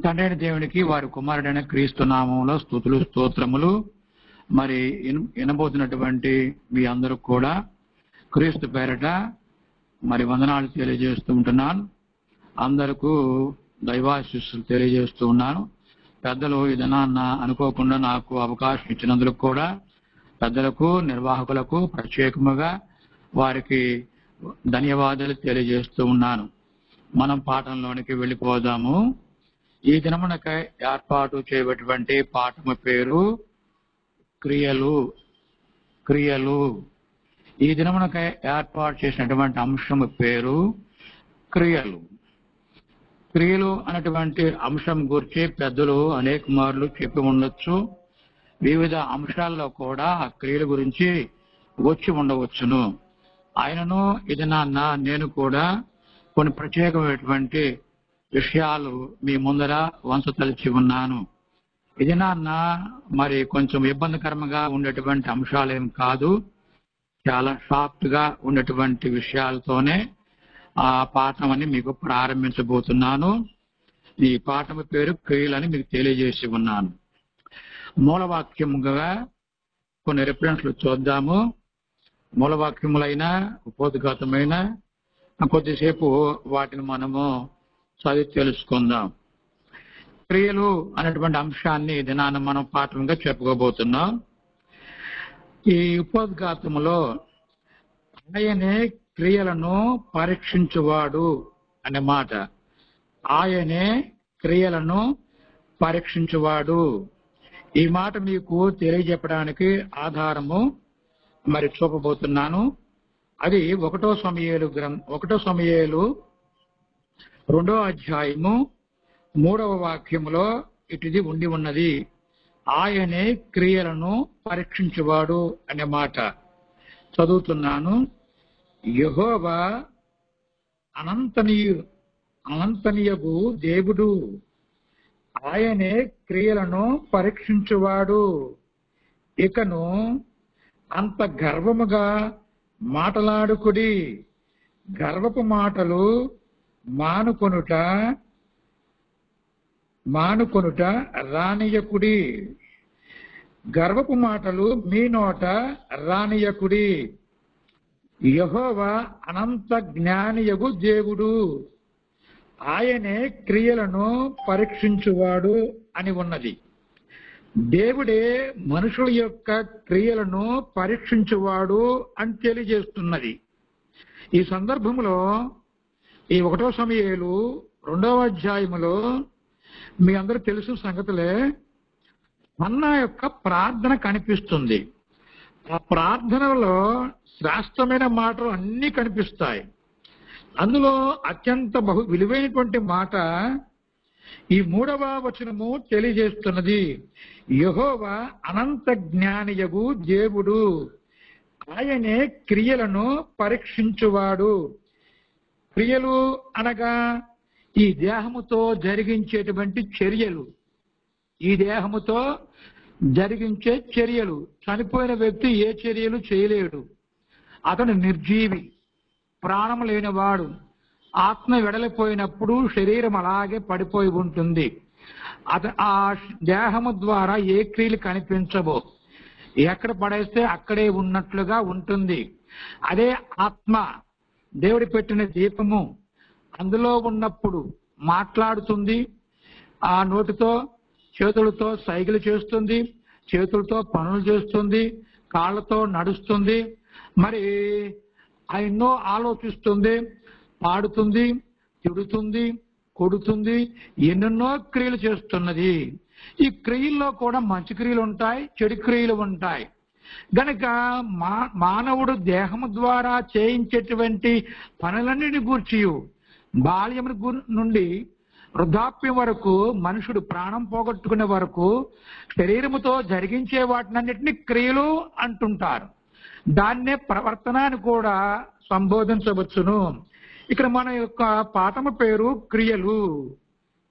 తండ్రైన దేవునికి వారి కుమారుడైన క్రీస్తు నామంలో స్తుతులు స్తోత్రములు. మరి వినబోతున్నటువంటి మీ అందరూ కూడా క్రీస్తు పేరట మరి వందనాలు తెలియజేస్తూ ఉంటున్నాను. అందరికీ దైవాశీస్సులు తెలియజేస్తూ ఉన్నాను. పెద్దలు ఇదన్నా అనుకోకుండా నాకు అవకాశం ఇచ్చినందుకు కూడా పెద్దలకు నిర్వాహకులకు ప్రత్యేకముగా వారికి ధన్యవాదాలు తెలియజేస్తూ ఉన్నాను. మనం పాఠంలోనికి వెళ్ళిపోదాము. ఈ దినమునకై ఏర్పాటు చేయబడినటువంటి పాఠము పేరు క్రియలు. క్రియలు. ఈ దినమునకై ఏర్పాటు చేసినటువంటి అంశము పేరు క్రియలు. క్రియలు అనేటువంటి అంశం గురించి పెద్దలు అనేక మార్లు చెప్పి ఉండొచ్చు. వివిధ అంశాల్లో కూడా ఆ క్రియల గురించి వచ్చి ఉండవచ్చును. ఆయనను ఇది నేను కూడా కొన్ని ప్రత్యేకమైనటువంటి విషయాలు మీ ముందర వంచతలిచి ఉన్నాను. ఇది మరి కొంచెం ఇబ్బందికరంగా ఉండేటువంటి అంశాలేం కాదు. చాలా సాఫ్ట్ గా ఉన్నటువంటి విషయాలతోనే ఆ పాఠం అని మీకు ప్రారంభించబోతున్నాను. ఈ పాఠం పేరు క్రియలని మీకు తెలియజేసి ఉన్నాను. మూలవాక్యముగా కొన్ని రిఫరెన్స్లు చూద్దాము. మూలవాక్యములైన ఉపోద్ఘాతమైన కొద్దిసేపు వాటిని మనము చదివి తెలుసుకుందాం. క్రియలు అనేటువంటి అంశాన్ని దినాన్ని మనం పాఠంగా చెప్పుకోబోతున్నాం. ఈ ఉపోద్ఘాతములో ఆయనే క్రియలను పరీక్షించువాడు అనే మాట. ఆయనే క్రియలను పరీక్షించువాడు. ఈ మాట మీకు తెలియజెప్పడానికి ఆధారము మరి చూపబోతున్నాను. అది 1 సమూయేలు 2వ అధ్యాయము 3వ వాక్యములో ఇటుది ఉండి ఉన్నది. ఆయనే క్రియలను పరీక్షించువాడు అనే మాట చదువుతున్నాను. యెహోవా అనంతనీయగు దేవుడు, ఆయనే క్రియలను పరీక్షించువాడు. ఇకను అంత గర్వముగా మాటలాడుకుడి, గర్వపు మాటలు మానుకొనుట రానియకుడి. గర్వపు మాటలు మీ నోట రానియకుడి. యెహోవా అనంత జ్ఞానియగు దేవుడు, ఆయనే క్రియలను పరీక్షించువాడు అని ఉన్నది. దేవుడే మనుషుల యొక్క క్రియలను పరీక్షించువాడు అని తెలియజేస్తున్నది. ఈ సందర్భంలో ఈ 1 సమూయేలు 2వ అధ్యాయములో మీ అందరూ తెలుసు సంగతులే, హన్నా యొక్క ప్రార్థన కనిపిస్తుంది. ఆ ప్రార్థనలో శ్రేష్టమైన మాటలు అన్నీ కనిపిస్తాయి. అందులో అత్యంత విలువైనటువంటి మాట ఈ 3వ వచనము తెలియజేస్తున్నది. యెహోవా అనంత జ్ఞానియగు దేవుడు, ఆయనే క్రియలను పరీక్షించువాడు. క్రియలు అనగా ఈ దేహముతో జరిగించేటువంటి చర్యలు. ఈ దేహముతో జరిగించే చర్యలు. చనిపోయిన వ్యక్తి ఏ చర్యలు చేయలేడు. అతను నిర్జీవి, ప్రాణం లేనివాడు. ఆత్మ వెడలిపోయినప్పుడు శరీరం అలాగే పడిపోయి ఉంటుంది. ఆ దేహము ద్వారా ఏ క్రియలు కనిపించవో, ఎక్కడ పడేస్తే అక్కడే ఉన్నట్లుగా ఉంటుంది. అదే ఆత్మ, దేవుడి పెట్టిన దీపము. అందులో ఉన్నప్పుడు మాట్లాడుతుంది, ఆ నోటితో చేతులతో సైగలు చేస్తుంది, చేతులతో పనులు చేస్తుంది, కాళ్ళతో నడుస్తుంది, మరి ఎన్నో ఆలోచిస్తుంది, పాడుతుంది, తిడుతుంది, కొడుతుంది, ఎన్నెన్నో క్రియలు చేస్తున్నది. ఈ క్రియల్లో కూడా మంచి క్రియలు ఉంటాయి, చెడు క్రియలు ఉంటాయి. గనక మానవుడు దేహము ద్వారా చేయించేటువంటి పనులన్నిటిని గూర్చి బాల్యం నుండి వృద్ధాప్యం వరకు, మనుషుడు ప్రాణం పోగొట్టుకునే వరకు శరీరముతో జరిగించే వాటినన్నిటిని క్రియలు అంటుంటారు. దాన్నే ప్రవర్తన అని కూడా సంబోధించవచ్చును. ఇక్కడ మన యొక్క పాఠము పేరు క్రియలు.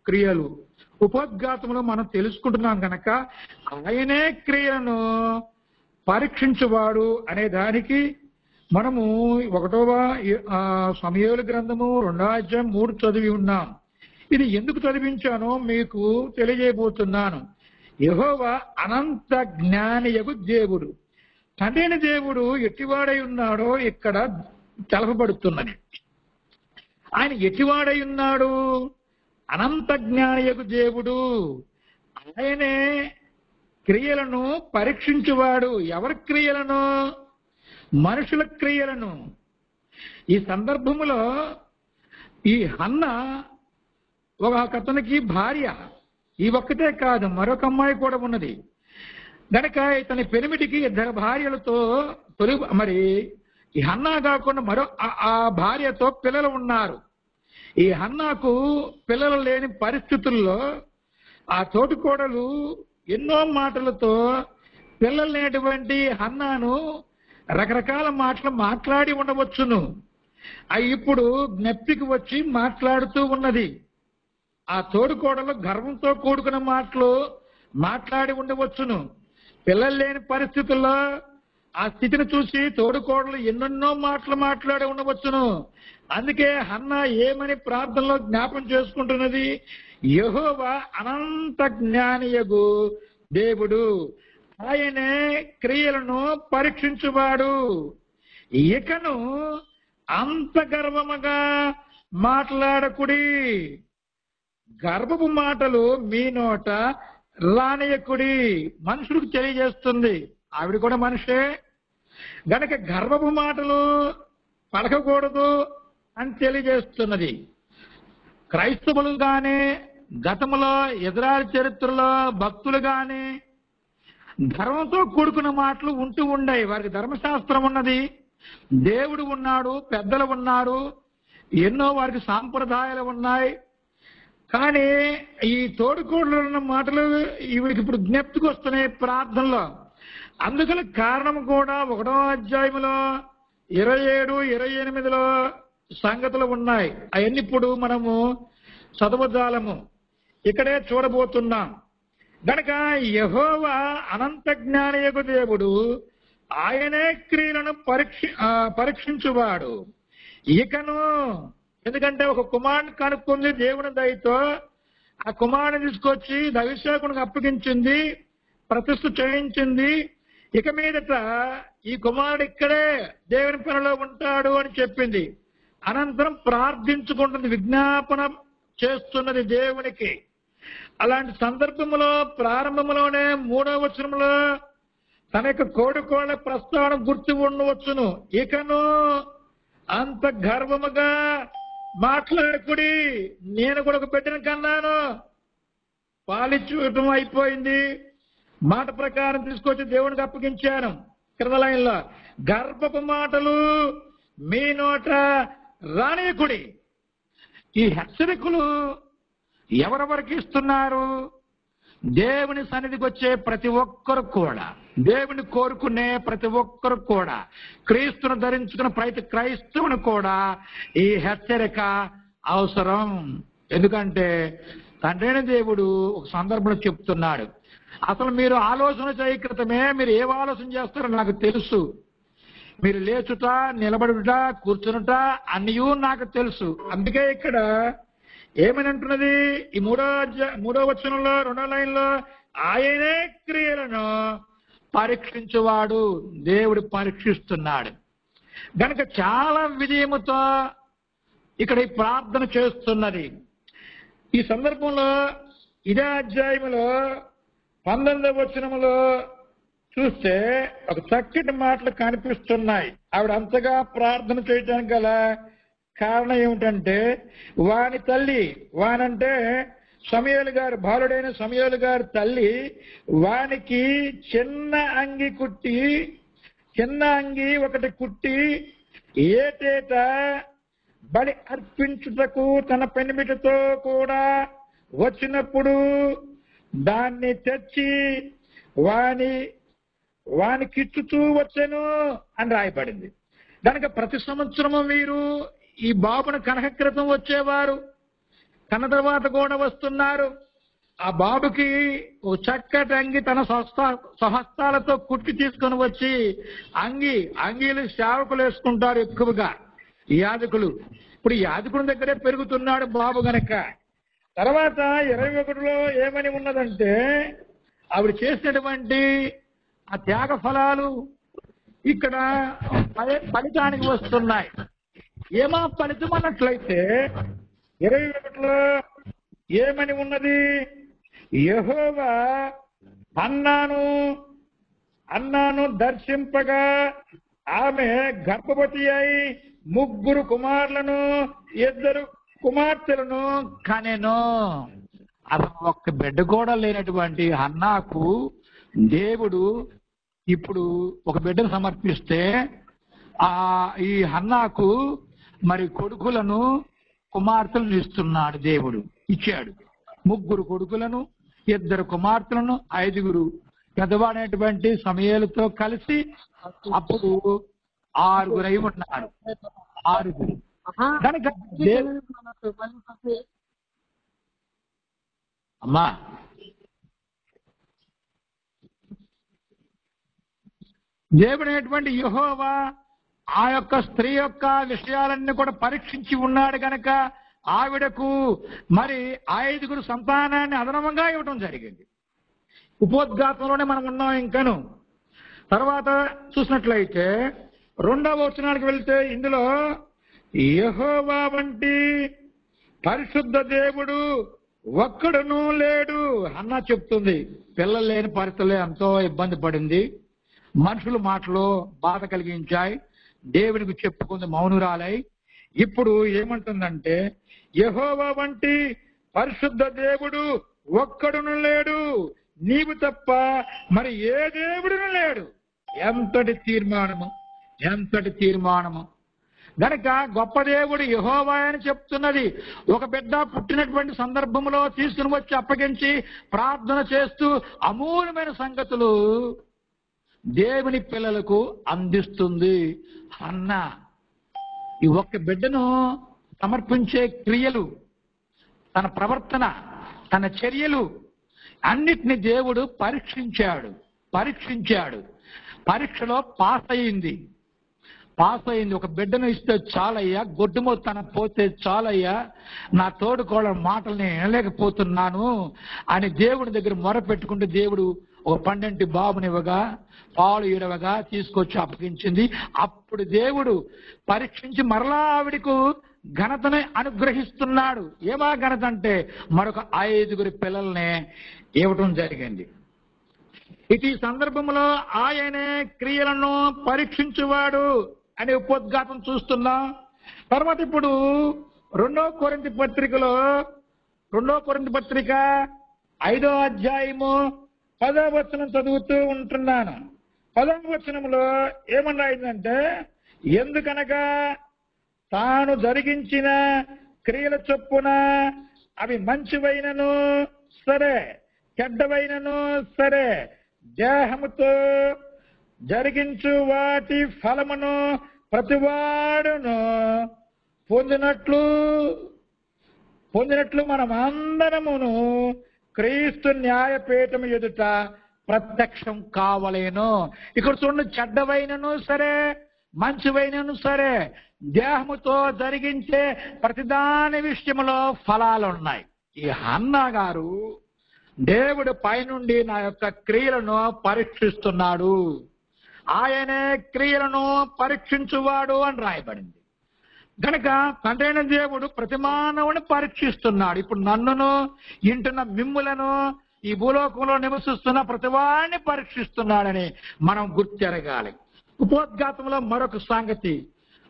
క్రియలు ఉపోద్ఘాతంలో మనం తెలుసుకుంటున్నాం కనుక ఆయనే క్రియలను పరీక్షించువాడు అనే దానికి మనము 1వ సమూయేలు గ్రంథము 2వ అధ్యాయం 3 చదివి ఉన్నాం. ఇది ఎందుకు చదివించానో మీకు తెలియజేయబోతున్నాను. యెహోవా అనంత జ్ఞానియగు దేవుడు. తండ్రైన దేవుడు ఎట్టివాడై ఉన్నాడో ఇక్కడ తెలపబడుతున్నది. ఆయన ఎట్టివాడై ఉన్నాడు? అనంత జ్ఞానియగు దేవుడు. ఆయనే క్రియలను పరీక్షించువాడు. ఎవరి క్రియలను? మనుషుల క్రియలను. ఈ సందర్భంలో ఈ హన్న ఒక అతనికి భార్య. ఈ ఒక్కటే కాదు, మరొక అమ్మాయి కూడా ఉన్నది. గనక ఇతని పెనిమిటికి 2 భార్యలతో మరి ఈ హన్నా కాకుండా మరో ఆ భార్యతో పిల్లలు ఉన్నారు. ఈ హన్నాకు పిల్లలు లేని పరిస్థితుల్లో ఆ తోటికోడలు ఎన్నో మాటలతో పిల్లలు లేనటువంటి హన్నాను రకరకాల మాటలు మాట్లాడి ఉండవచ్చును. అవి ఇప్పుడు జ్ఞప్తికి వచ్చి మాట్లాడుతూ ఉన్నది. ఆ తోడుకోడలు గర్వంతో కూడుకున్న మాటలు మాట్లాడి ఉండవచ్చును. పిల్లలు లేని పరిస్థితుల్లో ఆ స్థితిని చూసి తోడుకోడలు ఎన్నెన్నో మాటలు మాట్లాడి ఉండవచ్చును. అందుకే హన్నా ఏమని ప్రార్థనలో జ్ఞాపం చేసుకుంటున్నది? యెహోవా అనంత జ్ఞానియగు దేవుడు, ఆయనే క్రియలను పరీక్షించువాడు. ఇకను అంత గర్వముగా మాట్లాడకుడి, గర్వపు మాటలు మీ నోట రానియకుడి. మనుషులకు తెలియజేస్తుంది. ఆవిడ కూడా మనిషే గనక గర్వపు మాటలు పలకకూడదు అని తెలియజేస్తున్నది. క్రైస్తవులు గాని గతంలో ఇజ్రాయెల్ చరిత్రలో భక్తులు గాని గర్వంతో కూడుకున్న మాటలు ఉంటూ ఉండాయి. వారికి ధర్మశాస్త్రం ఉన్నది, దేవుడు ఉన్నాడు, పెద్దలు ఉన్నారు, ఎన్నో వారికి సాంప్రదాయాలు ఉన్నాయి. కానీ ఈ తోడుకోడలు ఉన్న మాటలు ఇవిడికి ఇప్పుడు జ్ఞప్తికి వస్తున్నాయి ప్రార్థనలో. అందుకని కారణం కూడా 1వ అధ్యాయంలో 27, 28లో సంగతులు ఉన్నాయి. అవన్నీ ఇప్పుడు మనము చదవజాలము, ఇక్కడే చూడబోతున్నాం. గనక యెహోవా అనంత జ్ఞానియగు దేవుడు, ఆయనే క్రియలను పరీక్షించువాడు. ఇకను ఎందుకంటే ఒక కుమారుని కనుక్కుంది దేవుని దయతో. ఆ కుమారుని తీసుకొచ్చి దైవసేవకునికి అప్పగించింది, ప్రతిష్ఠ చేయించింది. ఇక మీదట ఈ కుమారుడు ఇక్కడే దేవుని పనిలో ఉంటాడు అని చెప్పింది. అనంతరం ప్రార్థించుకుంటుంది, విజ్ఞాపన చేస్తున్నది దేవునికి. అలాంటి సందర్భంలో ప్రారంభంలోనే 3వ వచనంలో తన యొక్క కోడుకోళ్ల ప్రస్తావన గుర్తు ఉండవచ్చును. ఇకను అంత గర్వముగా మాట్లాడకుడి, నేను కూడా ఒక బిడ్డను కన్నాను, పాలిచ్చూటం అయిపోయింది, మాట ప్రకారం తీసుకొచ్చి దేవునికి అప్పగించాను. క్రింద లైన్లో గర్భపు మాటలు మీ నోట రానియకుడి. ఈ హెచ్చరికలు ఎవరెవరికి ఇస్తున్నారు? దేవుని సన్నిధికి వచ్చే ప్రతి ఒక్కరు కూడా, దేవుని కోరుకునే ప్రతి ఒక్కరు కూడా, క్రీస్తును ధరించుకున్న ప్రతి క్రైస్తవుని కూడా ఈ హెచ్చరిక అవసరం. ఎందుకంటే తండ్రైన దేవుడు ఒక సందర్భంలో చెప్తున్నాడు, అసలు మీరు ఆలోచన చేయక్రితమే మీరు ఏం ఆలోచన చేస్తారో నాకు తెలుసు. మీరు లేచుట, నిలబడుట, కూర్చునుట అన్నీ నాకు తెలుసు. అందుకే ఇక్కడ ఏమని అంటున్నది? ఈ 3వ వచనంలో 2వ లైన్లో ఆయనే క్రియలను పరీక్షించువాడు. దేవుడు పరీక్షిస్తున్నాడు గనక చాలా విజయముతో ఇక్కడ ఈ ప్రార్థన చేస్తున్నది. ఈ సందర్భంలో ఇదే అధ్యాయంలో 19వ వచనంలో చూస్తే ఒక చక్కటి మాటలు కనిపిస్తున్నాయి. ఆవిడ అంతగా ప్రార్థన చేయడానికి గల కారణం ఏమిటంటే, వాని తల్లి, వానంటే సమూయేలు గారు, బాలుడైన సమూయేలు గారి తల్లి వానికి చిన్న అంగి ఒకటి కుట్టి ఏటేటా బలి అర్పించుటకు తన పెనిమిటితో కూడా వచ్చినప్పుడు దాన్ని తెచ్చి వానికిచ్చుతూ వచ్చెను అని రాయబడింది. కనుక ప్రతి సంవత్సరము మీరు ఈ బాబును కనకక్రితం వచ్చేవారు, కన్న తర్వాత కూడా వస్తున్నారు. ఆ బాబుకి ఓ చక్కటి అంగి తన స్వహస్తాలతో కుట్టి తీసుకొని వచ్చి అంగీలు సేవకులు వేసుకుంటారు ఎక్కువగా యాజకులు. ఇప్పుడు యాజకుని దగ్గరే పెరుగుతున్నాడు బాబు గనక తర్వాత 21లో ఏమని ఉన్నదంటే ఆవిడ చేసినటువంటి ఆ త్యాగ ఫలాలు ఇక్కడ ఫలితానికి వస్తున్నాయి. ఏమా ఫలితం అన్నట్లయితే 21లో ఏమని ఉన్నది? యెహోవా అన్నాను దర్శింపగా ఆమె గర్భవతి అయి 3 కుమారులను 2 కుమార్తెలను కనెను. అసలు ఒక్క బిడ్డ కూడా లేనటువంటి హన్నాకు దేవుడు ఇప్పుడు ఒక బిడ్డను సమర్పిస్తే ఈ హన్నాకు మరి కొడుకులను కుమార్తెలను ఇస్తున్నాడు. దేవుడు ఇచ్చాడు. 3 కొడుకులను 2 కుమార్తెలను 5 పెద్దవాడైనటువంటి సమూయేలుతో కలిసి అప్పుడు 6 అయి ఉన్నారు. 6 కనుక అమ్మా దేవుడైనటువంటి యెహోవా ఆ యొక్క స్త్రీ యొక్క విషయాలన్నీ కూడా పరీక్షించి ఉన్నాడు కనుక ఆవిడకు మరి 5 సంతానాన్ని అదనంగా ఇవ్వడం జరిగింది. ఉపోద్ఘాతంలోనే మనం ఉన్నాం. ఇంకను తర్వాత చూసినట్లయితే 2వ వచనానికి వెళ్తే ఇందులో యెహోవా వంటి పరిశుద్ధ దేవుడు ఒక్కడునూ లేడు అన్నా చెప్తుంది. పిల్లలు లేని పరిస్థితుల్లో ఎంతో ఇబ్బంది పడింది. మనుషుల మాటలు బాధ కలిగించాయి. దేవునికి చెప్పుకుంది మౌనురాలై. ఇప్పుడు ఏమంటుందంటే యెహోవా వంటి పరిశుద్ధ దేవుడు ఒక్కడును లేడు, నీవు తప్ప మరి ఏ దేవుడును లేడు. ఎంతటి తీర్మానము, ఎంతటి తీర్మానము! గనక గొప్ప దేవుడు యెహోవా అని చెప్తున్నది. ఒక బిడ్డ పుట్టినటువంటి సందర్భంలో తీసుకుని వచ్చి అప్పగించి ప్రార్థన చేస్తూ అమూల్యమైన సంగతులు దేవుని పిల్లలకు అందిస్తుంది. అన్న ఈ ఒక్క బిడ్డను సమర్పించే క్రియలు, తన ప్రవర్తన, తన చర్యలు అన్నిటిని దేవుడు పరీక్షించాడు. పరీక్షలో పాస్ అయింది. ఒక బిడ్డను ఇస్తే చాలయ్యా, గొడ్డుమో తన పోతే చాలయ్యా, నా తోడుకోళ్ళ మాటల్ని వినలేకపోతున్నాను అని దేవుడి దగ్గర మొరపెట్టుకుంటే దేవుడు ఒక 12 బాబునివ్వగా పాలు ఇడవగా తీసుకొచ్చి అప్పగించింది. అప్పుడు దేవుడు పరీక్షించి మరలా ఆవిడకు ఘనతని అనుగ్రహిస్తున్నాడు. ఏమా ఘనత అంటే మరొక 5 పిల్లల్ని ఇవ్వటం జరిగింది. ఇటు ఈ సందర్భంలో ఆయనే క్రియలను పరీక్షించువాడు అనే ఉపోద్ఘాతం చూస్తున్నాం. తర్వాత ఇప్పుడు 2వ కొరింథీ పత్రిక 5వ అధ్యాయము 10వ వచనం చదువుతూ ఉంటున్నాను. 10వ వచనంలో ఏమన్నాయిందంటే, ఎందుకనగా తాను జరిగించిన క్రియల చొప్పున అవి మంచివైనను సరే, చెడ్డవైనను సరే, దేహముతో జరిగించు వాటి ఫలమును ప్రతివాడును పొందినట్లు మనం అందరమును క్రీస్తు న్యాయపీఠం ఎదుట ప్రత్యక్షం కావలేను. ఇక్కడ చూడండి, చెడ్డవైనను సరే, మంచివైనను సరే, దేహముతో జరిగించే ప్రతిదాని విషయంలో ఫలాలు ఉన్నాయి. ఈ హన్నా గారు దేవుడు పైనుండి నా యొక్క క్రియలను పరీక్షిస్తున్నాడు, ఆయనే క్రియలను పరీక్షించువాడు అని రాయబడింది. గనక తండ్రైన దేవుడు ప్రతి మానవుని పరీక్షిస్తున్నాడు. ఇప్పుడు నన్నును, ఇంటున్న మిమ్ములను, ఈ భూలోకంలో నివసిస్తున్న ప్రతి వాడిని పరీక్షిస్తున్నాడని మనం గుర్తెరగాలి. ఉపోద్ఘాతంలో మరొక సంగతి,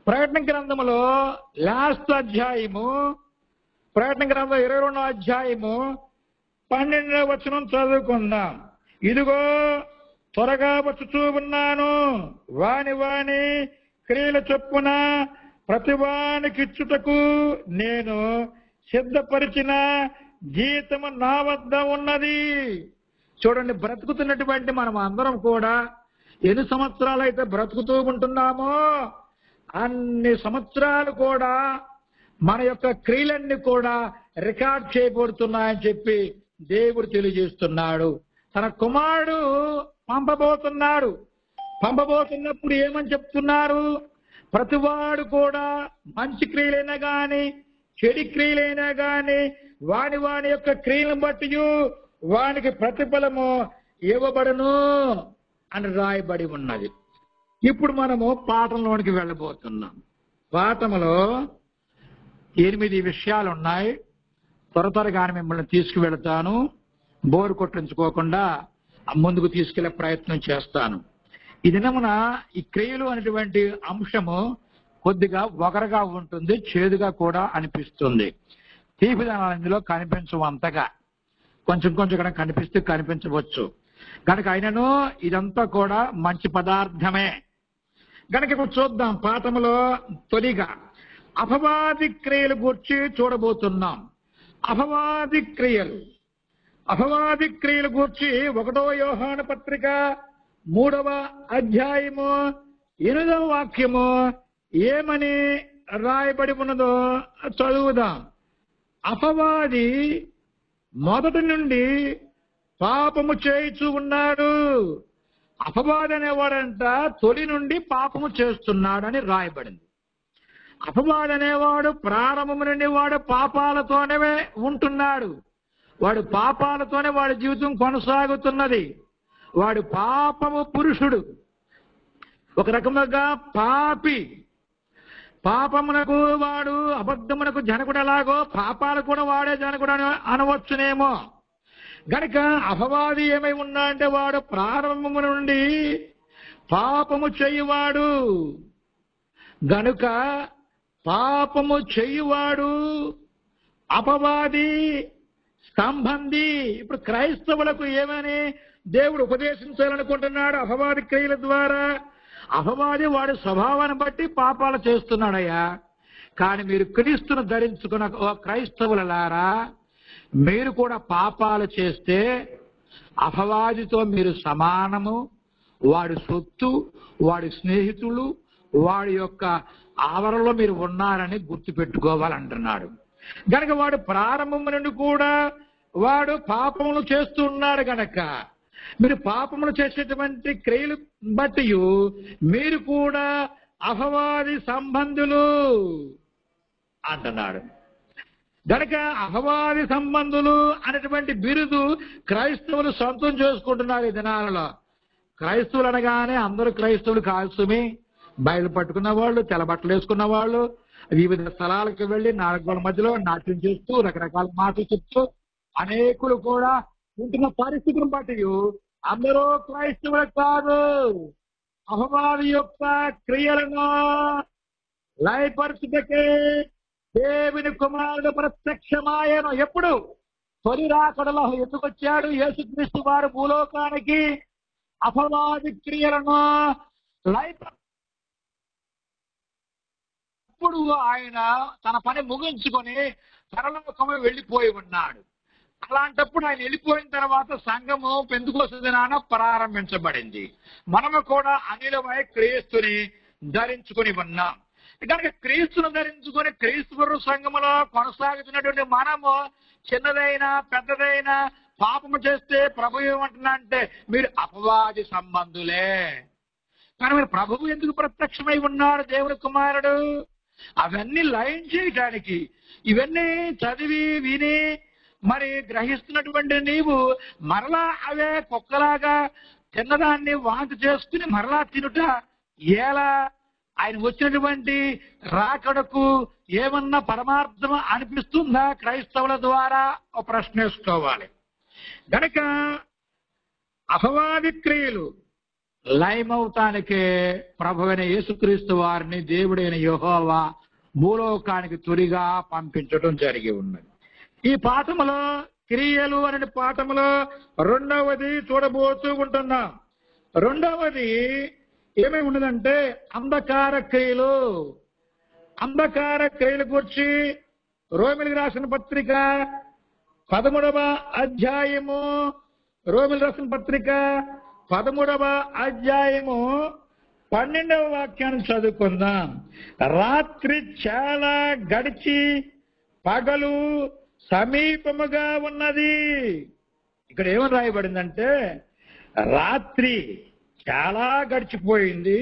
ప్రకటన గ్రంథంలో లాస్ట్ అధ్యాయము, ప్రకటన గ్రంథం 22వ అధ్యాయము 12వ వచనం చదువుకుందాం. ఇదిగో త్వరగా వచ్చుచూ ఉన్నాను, వాని క్రియల చొప్పున ప్రతివానికిచ్చుటకు నేను సిద్ధపరిచిన జీతము నా వద్ద ఉన్నది. చూడండి, బ్రతుకుతున్నటువంటి మనం అందరం కూడా ఎన్ని సంవత్సరాలు అయితే బ్రతుకుతూ ఉంటున్నామో అన్ని సంవత్సరాలు కూడా మన యొక్క క్రియలన్నీ కూడా రికార్డ్ చేయబడుతున్నాయని చెప్పి దేవుడు తెలియజేస్తున్నాడు. తన కుమారుడు పంపబోతున్నప్పుడు ఏమని చెప్తున్నారు? ప్రతివాడు కూడా మంచి క్రియలైనా గాని చెడు క్రియలైనా గాని వాని వాని యొక్క క్రియలను బట్టి వానికి ప్రతిఫలము ఇవ్వబడును అని రాయబడి ఉన్నది. ఇప్పుడు మనము పాఠంలోనికి వెళ్ళబోతున్నాం. పాఠంలో 8 విషయాలు ఉన్నాయి. త్వరగా మిమ్మల్ని తీసుకువెళ్తాను. బోరు కొట్టించుకోకుండా ముందుకు తీసుకెళ్లే ప్రయత్నం చేస్తాను. ఈ దినమున ఈ క్రియలు అనేటువంటి అంశము కొద్దిగా వగరగా ఉంటుంది, చేదుగా కూడా అనిపిస్తుంది. తీపిదనాలు ఇందులో కనిపించవు అంతగా, కొంచెం కొంచెం కనిపిస్తే కనిపించవచ్చు. కనుక అయినను ఇదంతా కూడా మంచి పదార్థమే. కనుక ఇప్పుడు చూద్దాం. పాఠములో తొలిగా అపవాది క్రియలు గురించి చూడబోతున్నాం. అపవాది క్రియలు గురించి 1 యోహాను పత్రిక 3వ అధ్యాయము 8వ వాక్యము ఏమని రాయబడి ఉన్నదో చదువుదాం. అపవాది మొదటి నుండి పాపము చేయుచు ఉన్నాడు. అపవాది అనేవాడంట తొలి నుండి పాపము చేస్తున్నాడని రాయబడింది. అపవాది అనేవాడు ప్రారంభము నుండి వాడు పాపాలతోనే ఉంటున్నాడు. వాడు పాపాలతోనే వాడి జీవితం కొనసాగుతున్నది. వాడు పాపము పురుషుడు, ఒక రకముగా పాపి. పాపమునకు వాడు అబద్ధమునకు జనకుడు ఎలాగో పాపాలు కూడా వాడే జనకుడు అనవచ్చునేమో. గనుక అపవాది ఏమై ఉన్నా అంటే వాడు ప్రారంభము నుండి పాపము చేయువాడు. గనుక పాపము చేయువాడు అపవాది సంబంధి. ఇప్పుడు క్రైస్తవులకు ఏమని దేవుడు ఉపదేశించాలనుకుంటున్నాడు? అపవాది క్రియల ద్వారా. అపవాది వాడి స్వభావాన్ని బట్టి పాపాలు చేస్తున్నాడయ్యా. కానీ మీరు క్రీస్తును ధరించుకున్న క్రైస్తవులారా, మీరు కూడా పాపాలు చేస్తే అపవాదితో మీరు సమానము. వాడి సొత్తు, వాడి స్నేహితులు, వాడి యొక్క ఆవరణలో మీరు ఉన్నారని గుర్తుపెట్టుకోవాలంటున్నాడు. గనక వాడు ప్రారంభం నుండి కూడా వాడు పాపములు చేస్తూ ఉన్నాడు. గనక మీరు పాపములు చేసేటువంటి క్రియలు బట్టి మీరు కూడా అపవాది సంబంధులు అంటున్నాడు. గనక అపవాది సంబంధులు అనేటువంటి బిరుదు క్రైస్తవులు సొంతం చేసుకుంటున్నారు ఈ దినాలలో. క్రైస్తవులు అనగానే అందరూ క్రైస్తవులు కాల్సుమి, బయలు పట్టుకున్న వాళ్ళు, తెల్లబట్టలు వేసుకున్న వాళ్ళు, వివిధ స్థలాలకు వెళ్లి నాలుగోళ్ళ మధ్యలో నాట్యం చేస్తూ రకరకాల మాటలు చెప్తూ అనేకులు కూడా ఉంటున్న పరిస్థితిని బట్టి అందరూ క్రైస్తవులు కాదు. అపవాది యొక్క క్రియలను లయపరచుటకే దేవుని కుమారుడు ప్రత్యక్షమాయను. ఎప్పుడు? తొలి రాకడలో ఎత్తుకొచ్చాడు యేసుక్రీస్తు వారు భూలోకానికి. అపవాది క్రియలను అప్పుడు ఆయన తన పని ముగించుకొని పరలోకము వెళ్ళిపోయి ఉన్నాడు. అలాంటప్పుడు ఆయన వెళ్ళిపోయిన తర్వాత సంఘము పెంతుకోస్తు దినాన ప్రారంభించబడింది. మనము కూడా అనిలమై క్రీస్తుని ధరించుకొని ఉన్నాం. కనుక క్రీస్తును ధరించుకొని క్రీస్తు సంఘములో కొనసాగుతున్నటువంటి మనము చిన్నదైనా పెద్దదైనా పాపము చేస్తే ప్రభు ఏమంటున్నా అంటే మీరు అపవాది సంబంధులే. కానీ మీరు ప్రభువు ఎందుకు ప్రత్యక్షమై ఉన్నాడు దేవుని కుమారుడు? అవన్నీ లయం చేయటానికి. ఇవన్నీ చదివి విని మరి గ్రహిస్తున్నటువంటి నీవు మరలా అవే కుక్కలాగా తిన్నదాన్ని వాంతి చేసుకుని మరలా తినుట ఎలా? ఆయన వచ్చినటువంటి రాకడకు ఏమన్నా పరమార్థం అనిపిస్తుందా క్రైస్తవుల ద్వారా? ఒక ప్రశ్న వేసుకోవాలి. గనక అపవాది క్రియలు లయమవుతానికే ప్రభువైన యేసుక్రీస్తు వారిని దేవుడైన యెహోవా భూలోకానికి తొలిగా పంపించడం జరిగి ఉన్నది. ఈ పాఠములో క్రియలు అనే పాఠములో రెండవది చూడబోతూ ఉంటున్నాం. రెండవది ఏమై ఉన్నదంటే అంధకార క్రియలు. అంధకార క్రియల గురించి రోమిలికి రాసిన పత్రిక 13వ అధ్యాయము, రోమిలి రాసిన పత్రిక 13వ అధ్యాయము 12వ వాక్యాన్ని చదువుకుందాం. రాత్రి చాలా గడిచి పగలు సమీపముగా ఉన్నది. ఇక్కడ ఏమని రాయబడిందంటే రాత్రి చాలా గడిచిపోయింది,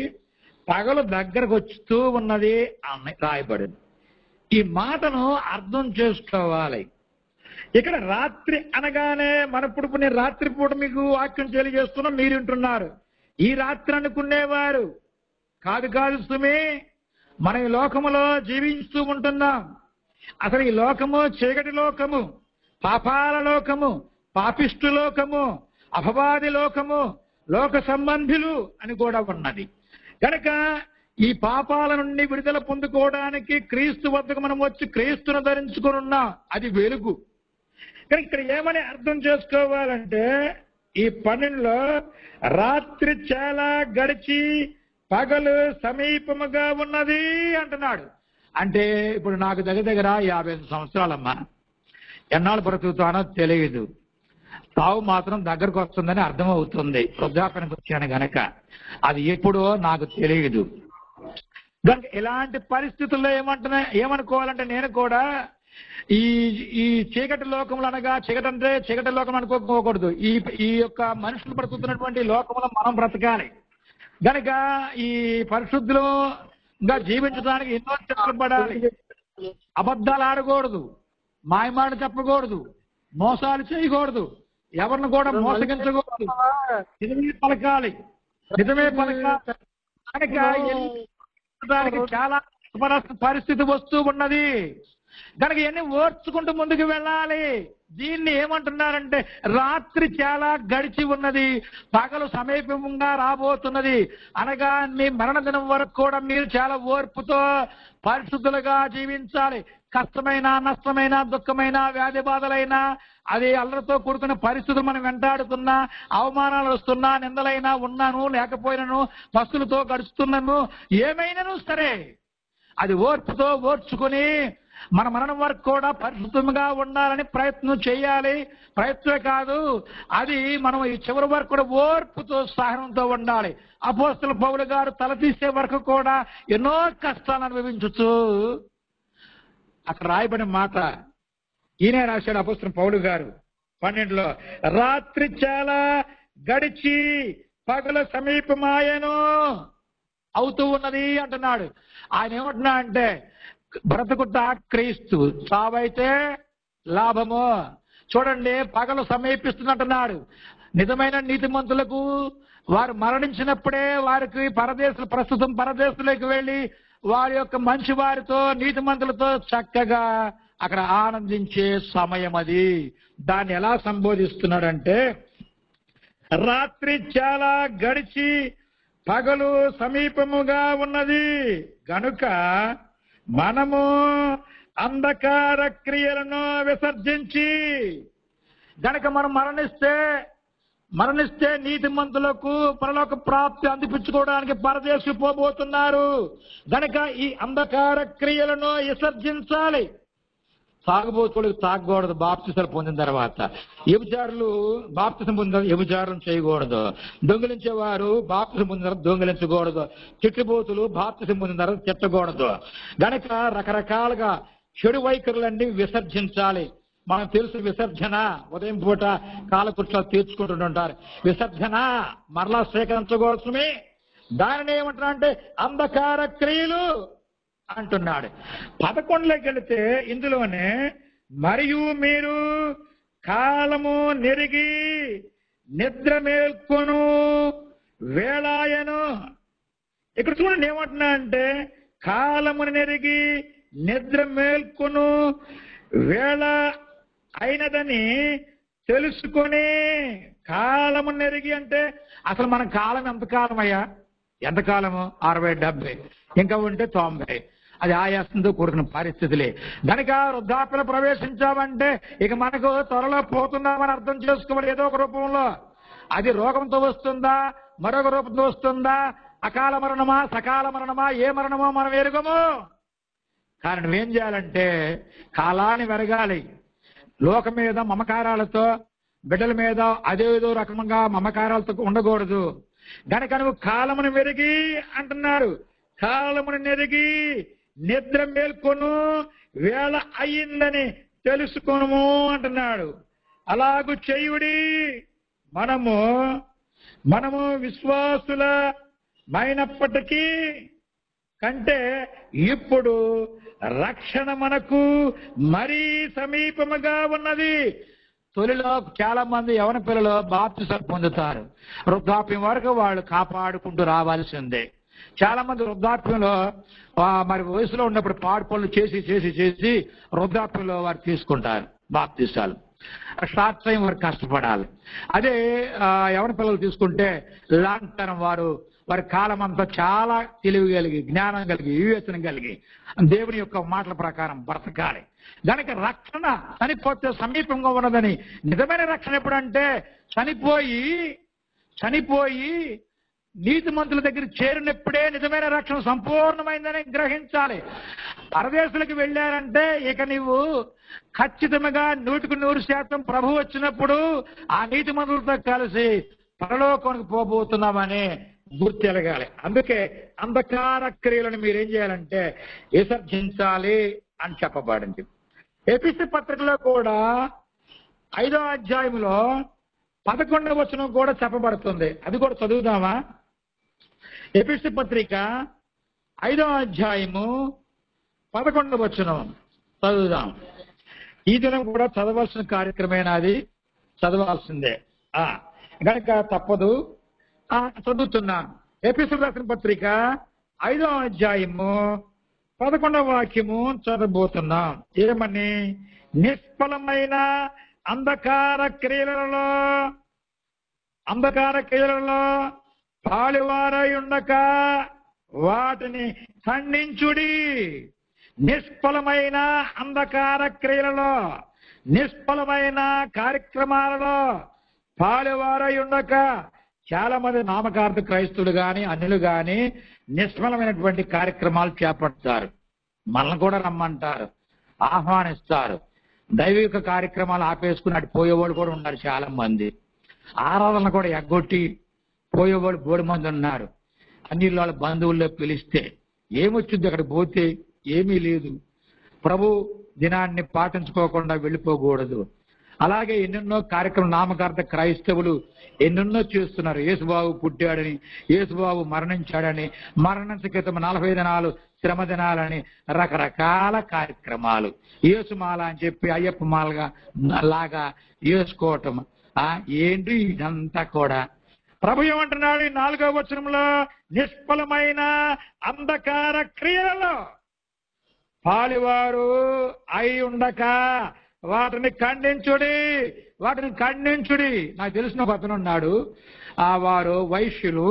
పగలు దగ్గరకు వస్తూ ఉన్నది అని రాయబడింది. ఈ మాటను అర్థం చేసుకోవాలి. ఇక్కడ రాత్రి అనగానే మనప్పుడు నేను రాత్రి పూట మీకు వాక్యం తెలియజేస్తున్నా, మీరు వింటున్నారు. ఈ రాత్రి అనుకునేవారు కాదు కాదు సుమి, మనం ఈ లోకములో జీవిస్తూ ఉంటున్నాం. అసలు ఈ లోకము చీకటి లోకము, పాపాల లోకము, పాపిష్టు లోకము, అపవాది లోకము, లోక సంబంధులు అని కూడా ఉన్నది. కనుక ఈ పాపాల నుండి విడుదల పొందుకోవడానికి క్రీస్తు వద్దకు మనం వచ్చి క్రీస్తును ధరించుకొని ఉన్నాం. అది వెలుగు. కానీ ఇక్కడ ఏమని అర్థం చేసుకోవాలంటే, ఈ 12లో రాత్రి చాలా గడిచి పగలు సమీపముగా ఉన్నది అంటున్నాడు. అంటే ఇప్పుడు నాకు దగ్గర 55 సంవత్సరాలమ్మా. ఎన్నాళ్ళు బ్రతుకుతానో తెలియదు. తావు మాత్రం దగ్గరకు వస్తుందని అర్థమవుతుంది. వృద్ధాప్యానికి వచ్చాను గనక అది ఎప్పుడో నాకు తెలియదు. కనుక ఇలాంటి పరిస్థితుల్లో ఏమనుకోవాలంటే, నేను కూడా ఈ చీకటి లోకములు అనగా, చీకటి అంటే చీకటి లోకం అనుకోకూడదు. ఈ యొక్క మనుషులు బ్రతుకుతున్నటువంటి లోకంలో మనం బ్రతకాలి. గనక ఈ పరిశుద్ధులుగా జీవించడానికి ఎన్నో చెట్లు పడాలి. అబద్ధాలు ఆడకూడదు, మాయమాటలు చెప్పకూడదు, మోసాలు చేయకూడదు, ఎవరిని కూడా మోసగించకూడదు, నిజమే పలకాలి. కనుక దానికి చాలా పరిస్థితి వస్తూ ఉన్నది. కనుక ఇవన్నీ ఓర్చుకుంటూ ముందుకు వెళ్ళాలి. దీన్ని ఏమంటున్నారంటే, రాత్రి చాలా గడిచి ఉన్నది, పగలు సమీపంగా రాబోతున్నది అనగా మీ మరణ దినం వరకు కూడా మీరు చాలా ఓర్పుతో పరిశుద్ధులుగా జీవించాలి. కష్టమైన, నష్టమైన, దుఃఖమైన, వ్యాధి బాధలైనా, అది అల్లరితో కూడుకున్న పరిస్థితులు మనం వెంటాడుతున్నా, అవమానాలు వస్తున్నా, నిందలైనా ఉన్నాను లేకపోయినాను, పస్తులతో గడుస్తున్నాను, ఏమైనాను సరే అది ఓర్పుతో ఓర్చుకుని మన మరణం వరకు కూడా పరిశుద్ధంగా ఉండాలని ప్రయత్నం చేయాలి. ప్రయత్నమే కాదు, అది మనం ఈ చివరి వరకు కూడా ఓర్పుతో సహనంతో ఉండాలి. అపోస్తలుడైన పౌలు గారు తల తీసే వరకు కూడా ఎన్నో కష్టాలు అనుభవించచ్చు. అక్కడ రాయబడిన మాట ఈయనే రాశాడు అపోస్తలుడైన పౌలు గారు 12లో, రాత్రి చాలా గడిచి పగల సమీపమాయను అవుతూ ఉన్నది అంటున్నాడు. ఆయన ఏమంటున్నా అంటే, బ్రతుకుట క్రీస్తు, చావైతే లాభము. చూడండి, పగలు సమీపిస్తున్నట్టున్నాడు. నిజమైన నీతిమంతులకు వారు మరణించినప్పుడే వారికి ప్రస్తుతం పరదేశంలోకి వెళ్ళి వారి యొక్క మంచి వారితో, నీతిమంతులతో చక్కగా అక్కడ ఆనందించే సమయం అది. దాన్ని ఎలా సంబోధిస్తున్నాడంటే, రాత్రి చాలా గడిచి పగలు సమీపముగా ఉన్నది గనుక మనము అంధకార క్రియలను విసర్జించి, గనక మనం మరణిస్తే నీతిమంతులకు పరలోక ప్రాప్తి అందిపించుకోవడానికి పరదేశం పోబోతున్నారు. గనక ఈ అంధకార క్రియలను విసర్జించాలి. తాగుబోతులకు తాగకూడదు బాప్తిసాలు పొందిన తర్వాత. వ్యభిచారులు బాప్తిసం పొందిన వ్యభిచారం చేయకూడదు. దొంగిలించేవారు బాప్తిసం పొందిన తర్వాత దొంగిలించకూడదు. తిట్టుబోతులు బాప్తిసం పొందిన తర్వాత తిట్టకూడదు. గనక రకరకాలుగా చెడు వైఖరులన్నీ విసర్జించాలి. మనకు తెలుసు విసర్జన, ఉదయం పూట కాలకృత్యాలు తీర్చుకుంటుంటారు. విసర్జన మరలా స్వీకరించకూడదు. దానిని ఏమంటున్నా అంటే అంధకార క్రియలు అంటున్నాడు. 11లోకి వెళితే ఇందులోనే, మరియు మీరు కాలము నెరిగి నిద్ర మేల్కొను వేళాయను. ఇక్కడ చూడండి ఏమంటున్నా అంటే, కాలమును నెరిగి నిద్ర మేల్కొను వేళ అయినదని తెలుసుకొని. కాలము నెరిగి అంటే అసలు మన కాలం ఎంతకాలం అయ్యా? ఎంతకాలము? 60, 70, ఇంకా ఉంటే 90. అది ఆయాసంతో కూడుకున్న పరిస్థితులే. కనుక వృద్ధాప్యలో ప్రవేశించామంటే ఇక మనకు త్వరలో పోతున్నామని అర్థం చేసుకోవాలి. ఏదో ఒక రూపంలో అది రోగంతో వస్తుందా, మరొక రూపంతో వస్తుందా, అకాల మరణమా, సకాల మరణమా, ఏ మరణమో మనం ఎరుగము. కానీ నువ్వేం చేయాలంటే కాలాన్ని వెరగాలి. లోకం మీద మమకారాలతో, బిడ్డల మీద అదేదో రకంగా మమకారాలతో ఉండకూడదు. గనక నువ్వు కాలమును మెరిగి అంటున్నాడు. కాలమును నెరిగి నిద్ర మేల్కొను వేళ అయ్యిందని తెలుసుకొను అంటున్నాడు. అలాగు చేయుడి. మనము విశ్వాసులమైనప్పటికీ కంటే ఇప్పుడు రక్షణ మనకు మరీ సమీపముగా ఉన్నది. తొలిలో చాలా మంది యవన పిల్లలు బాప్తిసాలు పొందుతారు. వృద్ధాప్యం వరకు వాళ్ళు కాపాడుకుంటూ రావాల్సిందే. చాలా మంది వృద్ధాప్యంలో మరి వయసులో ఉన్నప్పుడు పాడు పనులు చేసి చేసి చేసి వృద్ధాప్యంలో వారు తీసుకుంటారు బాప్తిసాలు. షార్ట్ టైం వారు కష్టపడాలి. అదే యవన పిల్లలు తీసుకుంటే లాంగ్ టర్మ్ వారి కాలం అంతా చాలా తెలివి కలిగి, జ్ఞానం కలిగి, వివేచన కలిగి దేవుని యొక్క మాటల ప్రకారం బ్రతకాలి. దానికి రక్షణ చనిపోతే సమీపంగా ఉన్నదని. నిజమైన రక్షణ ఎప్పుడంటే చనిపోయి నీతిమంతుల దగ్గర చేరినప్పుడే నిజమైన రక్షణ సంపూర్ణమైందని గ్రహించాలి. పరదేశులకు వెళ్ళారంటే ఇక నీవు ఖచ్చితంగా 100% ప్రభు వచ్చినప్పుడు ఆ నీతిమంతులతో కలిసి పరలోకానికి పోబోతున్నామని గుర్తెరగాలి. అందుకే అంధకార క్రియలను మీరేం చేయాలంటే విసర్జించాలి అని చెప్పబడింది. ఎఫెసీ పత్రికలో కూడా 5వ అధ్యాయంలో 11వ వచనం కూడా చెప్పబడుతుంది. అది కూడా చదువుదామా? ఎఫెసీ పత్రిక 5వ అధ్యాయము 11వ వచనం చదువుదాం. ఈ దినం కూడా చదవాల్సిన కార్యక్రమేనా? అది చదవాల్సిందే గనక తప్పదు. చదువుతున్నాను. ఎఫెసీ రాసిన పత్రిక 5వ అధ్యాయము 11వ వాక్యము చదవబోతున్నాం. ఏమని? నిష్ఫలమైన అంధకార క్రియలలో పాలువారై ఉండక వాటిని ఖండించుడి. నిష్ఫలమైన అంధకార క్రియలలో, నిష్ఫలమైన కార్యక్రమాలలో పాలువారై ఉండక. చాలా మంది నామకార్థ క్రైస్తవులు గాని అన్యులు గాని నిష్ఫలమైనటువంటి కార్యక్రమాలు చేపడతారు. మనల్ని కూడా రమ్మంటారు, ఆహ్వానిస్తారు. దైవిక కార్యక్రమాలు ఆపేసుకుని అటు పోయేవాళ్ళు కూడా ఉన్నారు. చాలా మంది ఆరాధన కూడా ఎగ్గొట్టి పోయేవాళ్ళు బోడి మంది ఉన్నారు. అన్ని వాళ్ళ బంధువుల్లో పిలిస్తే ఏమొచ్చింది? అక్కడ పోతే ఏమీ లేదు. ప్రభు దినాన్ని పాటించుకోకుండా వెళ్ళిపోకూడదు. అలాగే ఎన్నెన్నో కార్యక్రమం నామకార్థ క్రైస్తవులు ఎన్నెన్నో చేస్తున్నారు. యేసుబాబు పుట్టాడని, యేసుబాబు మరణించాడని, మరణించ క్రితం 40 దినాలు శ్రమ దినాలని రకరకాల కార్యక్రమాలు. యేసుమాల అని చెప్పి అయ్యప్ప మాలగా లాగా వేసుకోవటం. ఏంటి ఇదంతా కూడా? ప్రభు ఏమంటున్నాడు 4వ వచనంలో? నిష్ఫలమైన అంధకార క్రియలలో పాలువారు అయి ఉండక వాటిని ఖండించుడి. నాకు తెలిసిన ఒక అతను ఉన్నాడు. వారు వైశ్యులు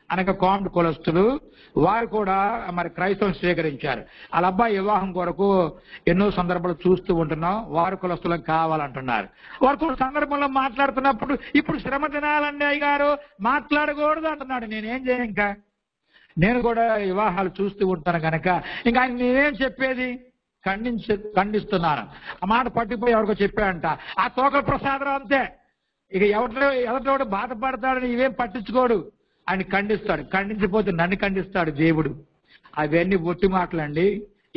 అనగా కామ్డ్ కులస్తులు. వారు కూడా మరి క్రైస్తవం స్వీకరించారు. వాళ్ళ అబ్బాయి వివాహం కొరకు ఎన్నో సందర్భాలు చూస్తూ ఉంటున్నాం. వారు కులస్తులకు కావాలంటున్నారు. వారు కూడా సందర్భంలో మాట్లాడుతున్నప్పుడు ఇప్పుడు శ్రమ దినాలండి అయ్యగారు మాట్లాడకూడదు అంటున్నాడు. నేనేం చేయను? ఇంకా నేను కూడా వివాహాలు చూస్తూ ఉంటాను కనుక ఇంకా ఆయన నేనేం చెప్పేది? ఖండిస్తున్నాను. ఆ మాట పట్టిపోయి ఎవరికో చెప్పాడంట. ఆ తోకల ప్రసాదరావు అంతే. ఇక ఎవరితో బాధపడతాడని ఇవేం పట్టించుకోడు. ఆయన ఖండిస్తాడు. ఖండించిపోతే నన్ను ఖండిస్తాడు దేవుడు. అవన్నీ ఒట్టి మాటలండి.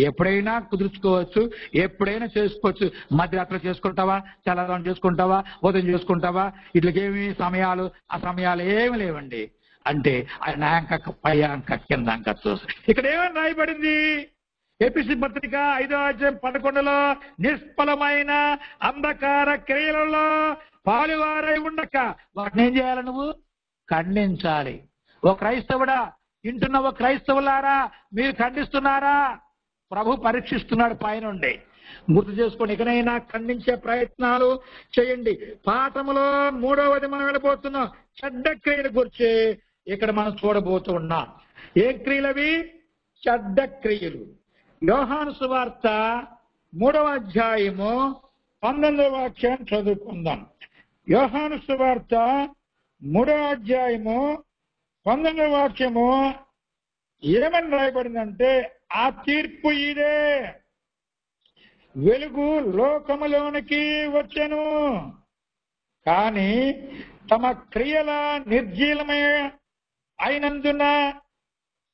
ఎప్పుడైనా కుదుర్చుకోవచ్చు, ఎప్పుడైనా చేసుకోవచ్చు. మధ్యరాత్రి చేసుకుంటావా, తెల్లవారు చేసుకుంటావా, ఉదయం చేసుకుంటావా, ఇట్లకేమి సమయాలు ఆ సమయాలు ఏమి లేవండి. అంటే ఆయన అంక పై అంక కింద అంక చూసి ఇక్కడ ఏమని రాయబడింది? ఎఫెసీ పత్రిక 5వ అధ్యాయం 11లో నిష్ఫలమైన అంధకార క్రియలలో పాలువారై ఉండక వాటిని ఏం చేయాలి? నువ్వు ఖండించాలి. ఓ క్రైస్తవుడా, వింటున్న ఓ క్రైస్తవులారా, మీరు ఖండిస్తున్నారా? ప్రభు పరీక్షిస్తున్నాడు పైనుండి. గుర్తు చేసుకోండి. ఇకనైనా ఖండించే ప్రయత్నాలు చేయండి. పాఠములో 3వది మనం వెళ్ళబోతున్నాం. చెడ్డ క్రియల గురించి ఇక్కడ మనం చూడబోతూ ఉన్నాం. ఏ క్రియలవి? చెడ్డ క్రియలు. యోహాను సువార్త 3వ అధ్యాయము 19వ వాక్యం చదువుకుందాం. యోహాను సువార్త 3వ అధ్యాయము 19వ వాక్యము ఏమని రాయబడిందంటే, ఆ తీర్పు ఇదే, వెలుగు లోకములోనికి వచ్చెను, కానీ తమ క్రియల నిర్జీలమే అయినందున,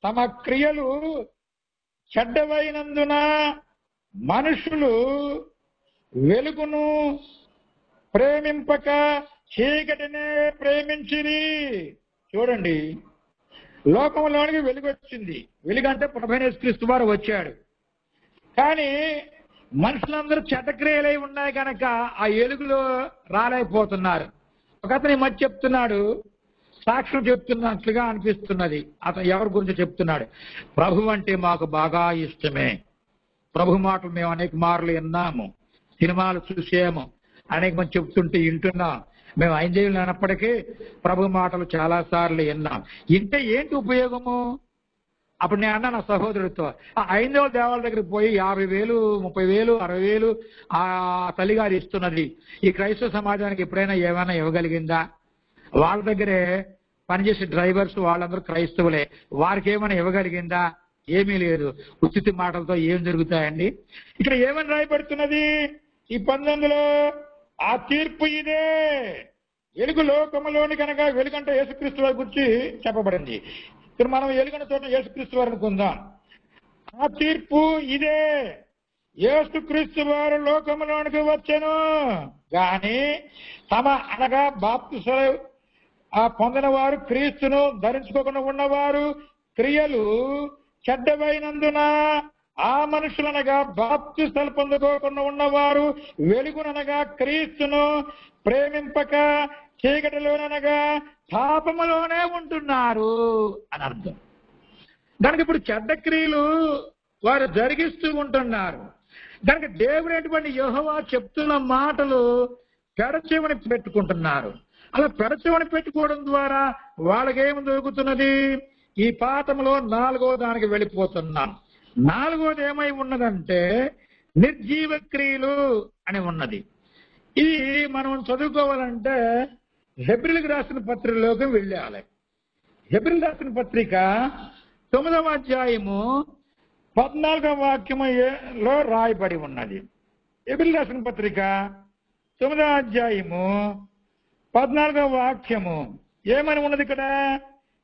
తమ క్రియలు చెడ్డవైనందున మనుషులు వెలుగును ప్రేమింపక చీకటినే ప్రేమించిరి. చూడండి, లోకంలోనికి వెలుగు వచ్చింది. వెలుగంటే ప్రభువైన యేసుక్రీస్తు వారు వచ్చాడు. కానీ మనుషులందరూ చెడ్డక్రియలై ఉన్నాయి కనుక ఆ వెలుగులో రాలేకపోతున్నారు. ఒకతను ఈ మధ్య చెప్తున్నాడు, సాక్ష్యం చెప్తున్నట్లుగా అనిపిస్తున్నది. అతను ఎవరి గురించి చెప్తున్నాడు? ప్రభు అంటే మాకు బాగా ఇష్టమే, ప్రభు మాటలు మేము అనేక మార్లు విన్నాము, సినిమాలు చూసాము, అనేక మంది చెప్తుంటే వింటున్నాం. మేము ఐదేళ్ళు అన్నప్పటికీ ప్రభు మాటలు చాలా సార్లు విన్నాం. ఇంటే ఏంటి ఉపయోగము? అప్పుడు నేను అన్నా నా సహోదరుడితో, ఆ 5వ దేవాల దగ్గరికి పోయి 50,000, 30,000, 60,000 ఆ తల్లిగారు ఇస్తున్నది ఈ క్రైస్తవ సమాజానికి ఎప్పుడైనా ఏమైనా ఇవ్వగలిగిందా? వాళ్ళ దగ్గరే పనిచేసే డ్రైవర్స్ వాళ్ళందరూ క్రైస్తవులే, వారికి ఏమైనా ఇవ్వగలిగిందా? ఏమీ లేదు. ఉచిత మాటలతో ఏం జరుగుతాయండి? ఇక్కడ ఏమని రాయబడుతున్నది ఈ 19లో? ఆ తీర్పు ఇదే, వెలుగు లోకములోని కనుక, వెలుగంటే యేసుక్రీస్తు వారి గురించి చెప్పబడింది. ఇక్కడ మనం వెలుగున చోట యేసుక్రీస్తు వారు అనుకుందాం. ఆ తీర్పు ఇదే, యేసుక్రీస్తు వారు లోకములోనికి వచ్చెను గాని తమ అనగా బాప్తిసము పొందిన వారు, క్రీస్తును ధరించుకోకుండా ఉన్నవారు క్రియలు చెడ్డవైనందున ఆ మనుషులనగా బాప్తిసము పొందుకోకుండా ఉన్నవారు వెలుగుననగా క్రీస్తును ప్రేమింపక చీకటిలోననగా పాపములోనే ఉంటున్నారు అని అర్థం. దానికి ఇప్పుడు చెడ్డ క్రియలు వారు జరిగిస్తూ ఉంటున్నారు. దానికి దేవుడు అటువంటి యెహోవా చెప్తున్న మాటలు పెడచెవిని పెట్టుకుంటున్నారు. అలా పెడచెవిని పెట్టుకోవడం ద్వారా వాళ్ళకేమి దొరుకుతున్నది? ఈ పాఠంలో 4వ దానికి వెళ్ళిపోతున్నాం. 4వది ఏమై ఉన్నదంటే నిర్జీవ క్రియలు అని ఉన్నది. ఇది మనం చదువుకోవాలంటే హెబ్రీయులకు రాసిన పత్రికలోకి వెళ్ళాలి. హెబ్రీయులకు రాసిన పత్రిక 9వ అధ్యాయము 14వ వాక్యములో రాయబడి ఉన్నది. హెబ్రీయులకు రాసిన పత్రిక 9వ అధ్యాయము 14వ వాక్యము ఏమని ఉన్నది ఇక్కడ?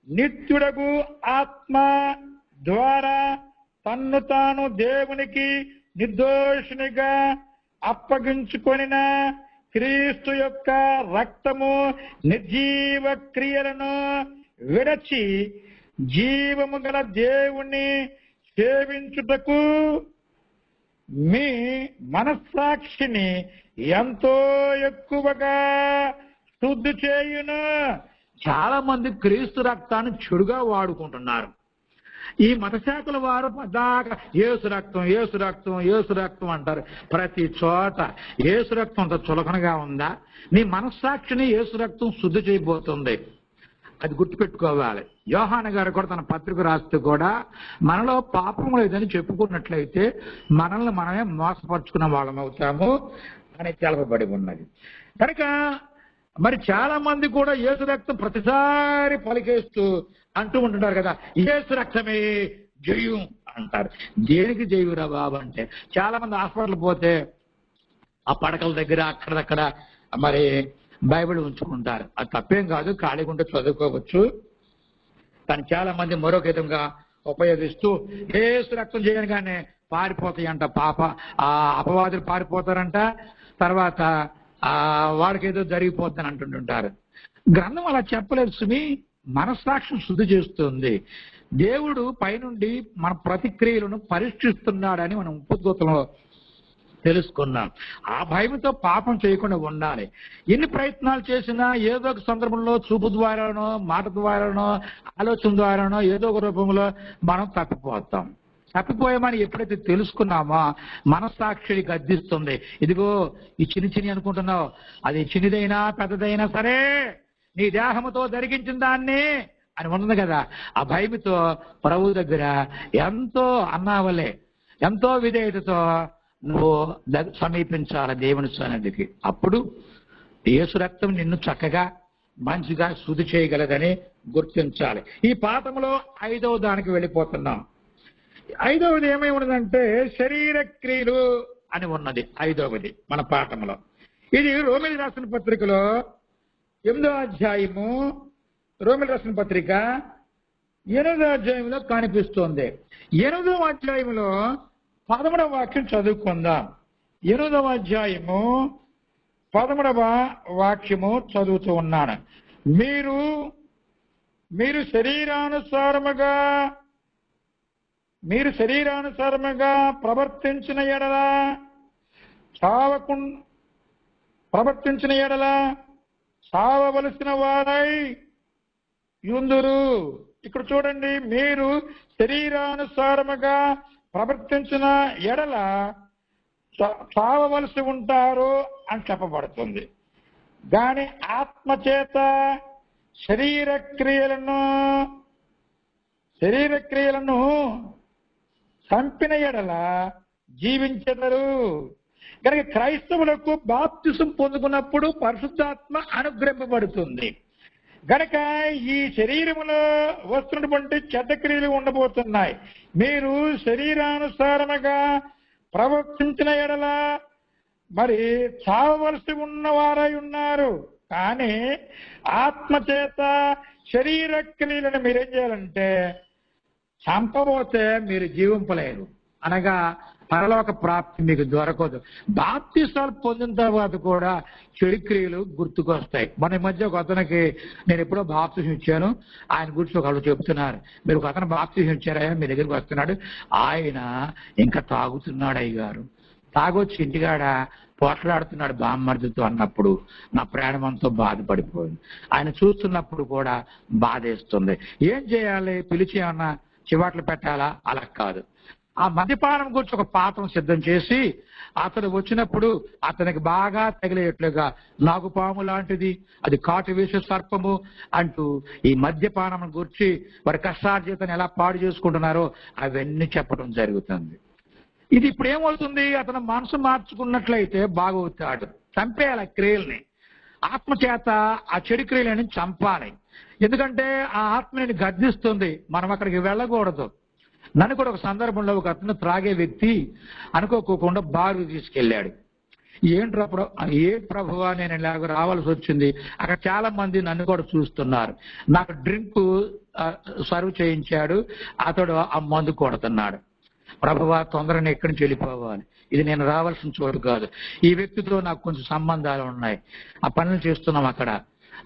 నిత్యుడగు ఆత్మ ద్వారా తన్ను తాను దేవునికి నిర్దోషునిగా అప్పగించుకొనిన క్రీస్తు యొక్క రక్తము నిర్జీవ క్రియలను విడచి జీవము గల దేవుణ్ణి సేవించుటకు మీ మనస్సాక్షిని ఎంతో ఎక్కువగా శుద్ధి చేయును. చాలా మంది క్రీస్తు రక్తాన్ని చెడుగా వాడుకుంటున్నారు. ఈ మతశాఖల వారు దాకా యేసు రక్తం, యేసు రక్తం, యేసు రక్తం అంటారు. ప్రతి చోట యేసు రక్తం అంత చులకనగా ఉందా? నీ మనస్సాక్షిని యేసు రక్తం శుద్ధి చేయబోతుంది. అది గుర్తుపెట్టుకోవాలి. యోహాను గారు కూడా తన పత్రిక రాస్తూ కూడా మనలో పాపం లేదని చెప్పుకున్నట్లయితే మనల్ని మనమే మోసపరుచుకున్న వాళ్ళం అవుతాము అని తెలపబడి ఉన్నది. కనుక మరి చాలా మంది కూడా యేసు రక్తం ప్రతిసారి పలికేస్తూ అంటూ ఉంటున్నారు కదా, యేసు రక్తమే జయం అంటారు. దేనికి జయురా బాబు అంటే, చాలా మంది హాస్పిటల్ పోతే ఆ పడకల దగ్గర అక్కడక్కడ మరి బైబిల్ ఉంచుకుంటారు. అది తప్పేం కాదు, ఖాళీగా ఉంటే చదువుకోవచ్చు. కానీ చాలా మంది మరొక విధంగా ఉపయోగిస్తూ యేసు రక్తం చేయగానే పారిపోతాయంట, ఆ అపవాదులు పారిపోతారంట, తర్వాత వాడికి ఏదో జరిగిపోతుందని అంటుంటారు. గ్రంథం అలా చెప్పలేదు సుమి. మనస్సాక్షిని శుద్ధి చేస్తుంది. దేవుడు పైనుండి మన ప్రతిక్రియలను పరీక్షిస్తున్నాడని మనం ఉపద్గోతంలో తెలుసుకున్నాం. ఆ భయంతో పాపం చేయకుండా ఉండాలి. ఎన్ని ప్రయత్నాలు చేసినా ఏదో ఒక సందర్భంలో చూపు ద్వారానో, మాట ద్వారానో, ఆలోచన ద్వారానో ఏదో ఒక రూపంలో మనం తప్పిపోతాం. తప్పిపోయామని ఎప్పుడైతే తెలుసుకున్నామో మనస్సాక్షి గద్దిస్తుంది. ఇదిగో ఈ చిన్ని అనుకుంటున్నావు, అది చిన్నదైనా పెద్దదైనా సరే నీ దేహముతో జరిగించిన దాన్ని అని ఉన్నది కదా. ఆ భయముతో ప్రభు దగ్గర ఎంతో అన్నావలే, ఎంతో విధేయతతో నువ్వు సమీపించాలి దేవుని సన్నిధికి. అప్పుడు యేసు రక్తం నిన్ను చక్కగా మంచిగా శుద్ధి చేయగలదని గుర్తించాలి. ఈ పాఠంలో 5వ దానికి వెళ్ళిపోతున్నాం. 5వది ఏమై ఉన్నదంటే శరీర క్రియలు అని ఉన్నది. 5వది మన పాఠంలో. ఇది రోమిలి రాసిన పత్రికలో 8వ అధ్యాయము, రోమిలి రాసిన పత్రిక 8వ అధ్యాయంలో కనిపిస్తోంది. 8వ అధ్యాయంలో 13వ వాక్యం చదువుకుందాం. 8వ అధ్యాయము 13వ వాక్యము చదువుతూ ఉన్నాను. మీరు మీరు శరీరానుసారముగా ప్రవర్తించిన ఎడల చావవలసిన వారై యుందురు. ఇక్కడ చూడండి, మీరు శరీరానుసారముగా ప్రవర్తించిన ఎడల చావవలసి ఉంటారు అని చెప్పబడుతుంది. కానీ ఆత్మచేత శరీర క్రియలను చంపిన ఎడల జీవించెదరు. కనుక క్రైస్తవులకు బాప్తిసం పొందుకున్నప్పుడు పరిశుద్ధాత్మ అనుగ్రహింపబడుతుంది. గనక ఈ శరీరములో వస్తున్నటువంటి చెడ్డ క్రియలు ఉండబోతున్నాయి. మీరు శరీరానుసారముగా ప్రవర్తించిన ఎడల మరి చావవలసి ఉన్నవారై ఉన్నారు. కానీ ఆత్మచేత శరీర క్రియలను మీరేం చేయాలంటే చంపబోతే మీరు జీవింపలేరు, అనగా పరలోక ప్రాప్తి మీకు దొరకదు. బాప్తిసాలు పొందిన తర్వాత కూడా చెడు క్రియలు గుర్తుకొస్తాయి. మన మధ్య ఒక అతనికి నేను ఎప్పుడో బాప్తిసం ఇచ్చాను, ఆయన గురించి ఒకళ్ళు చెబుతున్నారు, మీరు ఒక అతను బాప్తిసం ఇచ్చారా, మీ దగ్గరికి వస్తున్నాడు, ఆయన ఇంకా తాగుతున్నాడు అయ్యగారు, తాగొచ్చి ఇంటికాడ పోట్లాడుతున్నాడు బామ్మర్దితో అన్నప్పుడు నా ప్రాణమంతో బాధపడిపోయింది. ఆయన చూస్తున్నప్పుడు కూడా బాధేస్తుంది. ఏం చేయాలి? పిలిచి ఏమన్నా చివాట్లు పెట్టాలా? అలా కాదు. ఆ మద్యపానం గురించి ఒక పాత్రం సిద్ధం చేసి అతను వచ్చినప్పుడు అతనికి బాగా తగిలేట్లుగా నాగుపాము లాంటిది, అది కాటు వేసే సర్పము అంటూ ఈ మద్యపానం గురించి వారి కష్టార్జితను ఎలా పాడు చేసుకుంటున్నారో అవన్నీ చెప్పడం జరుగుతుంది. ఇది ఇప్పుడు ఏమవుతుంది? అతను మనసు మార్చుకున్నట్లయితే బాగవుతాడు. చంపేయాలి క్రియల్ని, ఆత్మచేత ఆ చెడు క్రియలని చంపాలి. ఎందుకంటే ఆ ఆత్మని గద్దిస్తుంది, మనం అక్కడికి వెళ్ళకూడదు. నన్ను కూడా ఒక సందర్భంలో ఒక అతను త్రాగే వ్యక్తి అనుకోకుండా బారు తీసుకెళ్ళాడు. ఏంటి ప్రభువా నేను ఇలాగ రావాల్సి వచ్చింది, అక్కడ చాలా మంది నన్ను కూడా చూస్తున్నారు, నాకు డ్రింక్ సర్వ్ చేయించాడు, అతడు ఆ మందు కొడుతున్నాడు. ప్రభువా తొందరగా ఎక్కడి నుంచి వెళ్ళిపోవాలి, ఇది నేను రావాల్సిన చోటు కాదు, ఈ వ్యక్తితో నాకు కొంచెం సంబంధాలు ఉన్నాయి, ఆ పనులు చేస్తున్నాం అక్కడ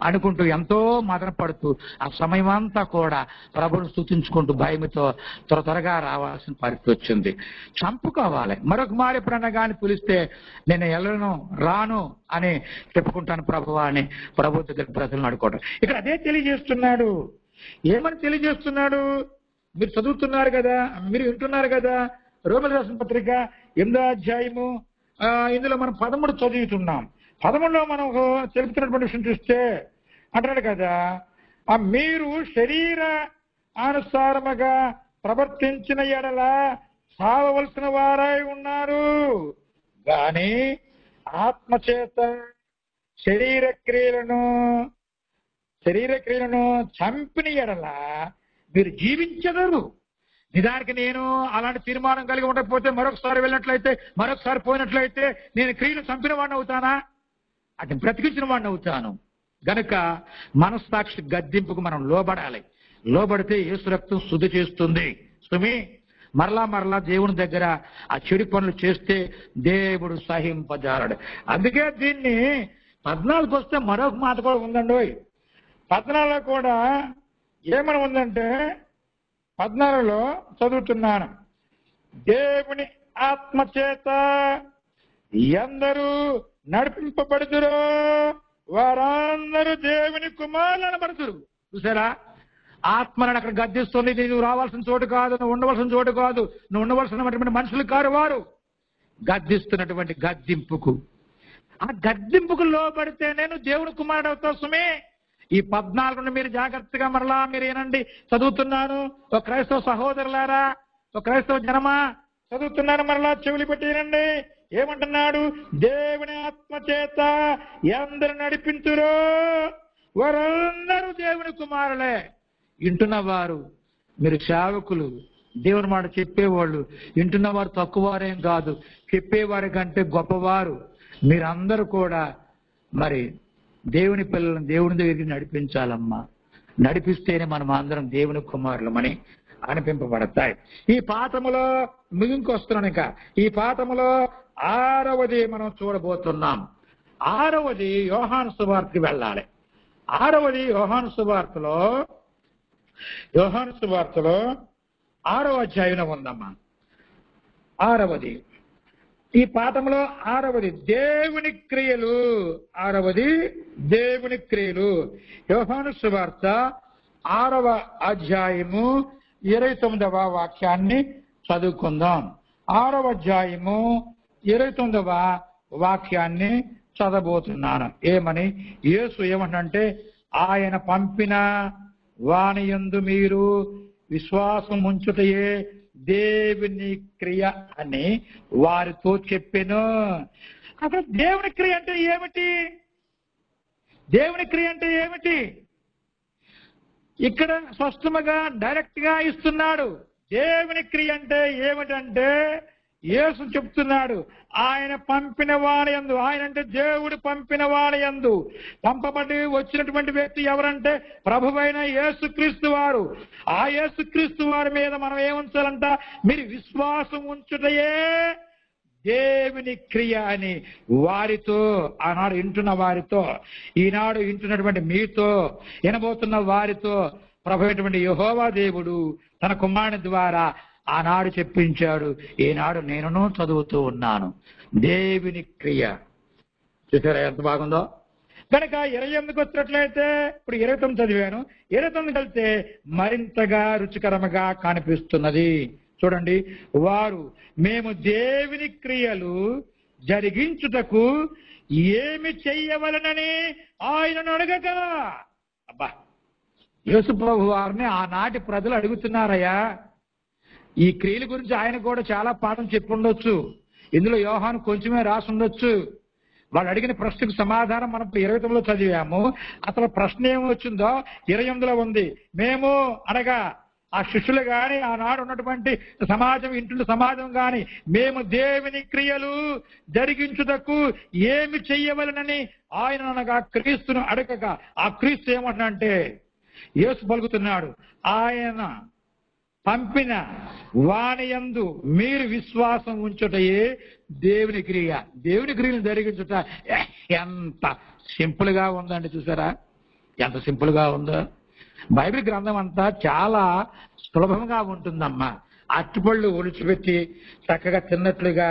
అనుకుంటూ ఎంతో మదన పడుతూ ఆ సమయం అంతా కూడా ప్రభువును స్తుతించుకుంటూ భయముతో త్వరగా రావాల్సిన పరిస్థితి వచ్చింది. చంపుకోవాలి. మరొక మారు ఎప్పుడన్నా కానీ పిలిస్తే నేను వెళ్ళను రాను అని చెప్పుకుంటాను ప్రభువా అని ప్రభు దగ్గర ప్రజలను అడుకోవడం. ఇక్కడ అదే తెలియజేస్తున్నాడు. ఏమని తెలియజేస్తున్నాడు? మీరు చదువుతున్నారు కదా, మీరు వింటున్నారు కదా, రోమీయులకు రాసిన పత్రిక 8వ అధ్యాయము ఇందులో మనం 13 చదువుతున్నాం. 11లో మనం తెలుపుతున్నటువంటి విషయం చూస్తే అంటాడు కదా, మీరు శరీర అనుసారముగా ప్రవర్తించిన ఎడల చావవలసిన వారై ఉన్నారు, కానీ ఆత్మచేత శరీర క్రియలను చంపిన ఎడల మీరు జీవించగలరు. నిజానికి నేను అలాంటి తీర్మానం కలిగి ఉండకపోతే మరొకసారి వెళ్ళినట్లయితే, మరొకసారి పోయినట్లయితే నేను క్రియలు చంపిన వాడిని అవుతానా? అటు బ్రతికించిన వాడిని అవుతాను. గనుక మనస్సాక్షి గద్దింపుకు మనం లోబడాలి. లోబడితే యేసు రక్తం శుద్ధి చేస్తుంది. సుమి మరలా దేవుని దగ్గర ఆ చెడు పనులు చేస్తే దేవుడు సహింపజాలడు. అందుకే దీన్ని 14కి వస్తే మరొక మాట కూడా ఉందండి. 14లో కూడా ఏమని ఉందంటే, 14లో చదువుతున్నాను, దేవుని ఆత్మచేత ఎందరూ నడిపింపబడుదురో వారందరూ దేవుని కుమారులు అనబడుతురు. చూసారా? ఆత్మలను అక్కడ గద్దిస్తుంది. నువ్వు రావాల్సిన చోటు కాదు, నువ్వు ఉండవలసిన చోటు కాదు, నువ్వు ఉండవలసినటువంటి మనుషులు కారు వారు. గద్దిస్తున్నటువంటి గద్దింపుకు, ఆ గద్దింపుకు లోబడితే నేను దేవుని కుమారుడు అవుతావు. సుమే ఈ 14 మీరు జాగ్రత్తగా మరలా మీరు ఏనండి చదువుతున్నాను. ఒక క్రైస్తవ సహోదరులారా, ఒక క్రైస్తవ జనమా చదువుతున్నాను, మరలా చెవులు పెట్టినండి. ఏమంటున్నాడు? దేవుని ఆత్మచేత ఎందరు నడిపించురో వారందరూ దేవుని కుమారులే. వింటున్నవారు మీరు సేవకులు, దేవుని మాట చెప్పేవాళ్ళు, వింటున్నవారు తక్కువవారేం కాదు, చెప్పేవారి కంటే గొప్పవారు. మీరందరూ కూడా మరి దేవుని పిల్లలను దేవుని దగ్గరికి నడిపించాలమ్మా. నడిపిస్తేనే మనం అందరం దేవుని కుమారులమని అనిపింపబడతాయి. ఈ పాఠములో ముగింపు వస్తున్నాను. ఇక ఈ పాఠములో 6వది మనం చూడబోతున్నాం. 6వది యోహాను సువార్తకి వెళ్ళాలి. 6వది యోహాను సువార్తలో యోహాను సువార్తలో 6వ అధ్యాయంలో ఉందమ్మా. 6వది ఈ పాఠంలో 6వది దేవుని క్రియలు. 6వది దేవుని క్రియలు. యోహాను సువార్త 6వ అధ్యాయము 29వ వాక్యాన్ని చదువుకుందాం. 6వ అధ్యాయము 29వ వాక్యాన్ని చదవబోతున్నాను. ఏమని? యేసు ఏమంటే, ఆయన పంపిన వానియందు మీరు విశ్వాసం ఉంచుటయే దేవుని క్రియ అని వారితో చెప్పెను. అసలు దేవుని క్రియ అంటే ఏమిటి? దేవుని క్రియ అంటే ఏమిటి? ఇక్కడ స్పష్టముగా డైరెక్ట్ గా ఇస్తున్నాడు. దేవుని క్రియ అంటే ఏమిటంటే యేసు చెప్తున్నాడు, ఆయన పంపిన వారి యందు. ఆయన అంటే దేవుడు పంపిన వారి యందు. పంపబడి వచ్చినటువంటి వ్యక్తి ఎవరంటే ప్రభువైన యేసుక్రీస్తు వారు. ఆ యేసుక్రీస్తు వారి మీద మనం ఏముంచాలంట? మీరు విశ్వాసం ఉంచుటయే దేవుని క్రియ అని వారితో, ఆనాడు వింటున్న వారితో, ఈనాడు వింటున్నటువంటి మీతో, వినబోతున్న వారితో ప్రభువైనటువంటి యెహోవా దేవుడు తన కుమారుని ద్వారా ఆనాడు చెప్పించాడు. ఈనాడు నేను చదువుతూ ఉన్నాను. దేవుని క్రియ చూసారా ఎంత బాగుందో? కనుక 28కి వచ్చినట్లయితే, ఇప్పుడు 29 చదివాను, 29 కలిస్తే మరింతగా రుచికరముగా కనిపిస్తున్నది. చూడండి, వారు మేము దేవుని క్రియలు జరిగించుటకు ఏమి చెయ్యవలనని ఆయనను అడగగా. అబ్బా, యేసు ప్రభు వారిని ఆనాటి ప్రజలు అడుగుతున్నారయ్యా. ఈ క్రియల గురించి ఆయన కూడా చాలా పాఠం చెప్పి ఉండొచ్చు. ఇందులో యోహాను కొంచెమే రాసి ఉండొచ్చు. వాళ్ళు అడిగిన ప్రశ్నకు సమాధానం మనం 29లో చదివాము. అసలు ప్రశ్న ఏమి వచ్చిందో 28లో ఉంది. మేము అనగా ఆ శిష్యులు గాని, ఆనాడు ఉన్నటువంటి సమాజం, ఇంటి సమాజం గాని, మేము దేవుని క్రియలు జరిగించుటకు ఏమి చెయ్యవలనని ఆయన అనగా క్రీస్తును అడగగా, ఆ క్రీస్తు ఏమంటున్నాడంటే, యేసు పలుకుతున్నాడు, ఆయన పంపిన వానియందు మీరు విశ్వాసం ఉంచుటయే దేవుని క్రియ. దేవుని క్రియను జరిగించుట ఎంత సింపుల్ గా ఉందండి. చూసారా ఎంత సింపుల్ గా ఉందో? బైబిల్ గ్రంథం అంతా చాలా సులభంగా ఉంటుందమ్మా. అరటిపళ్ళు ఒలిచిపెట్టి చక్కగా తిన్నట్లుగా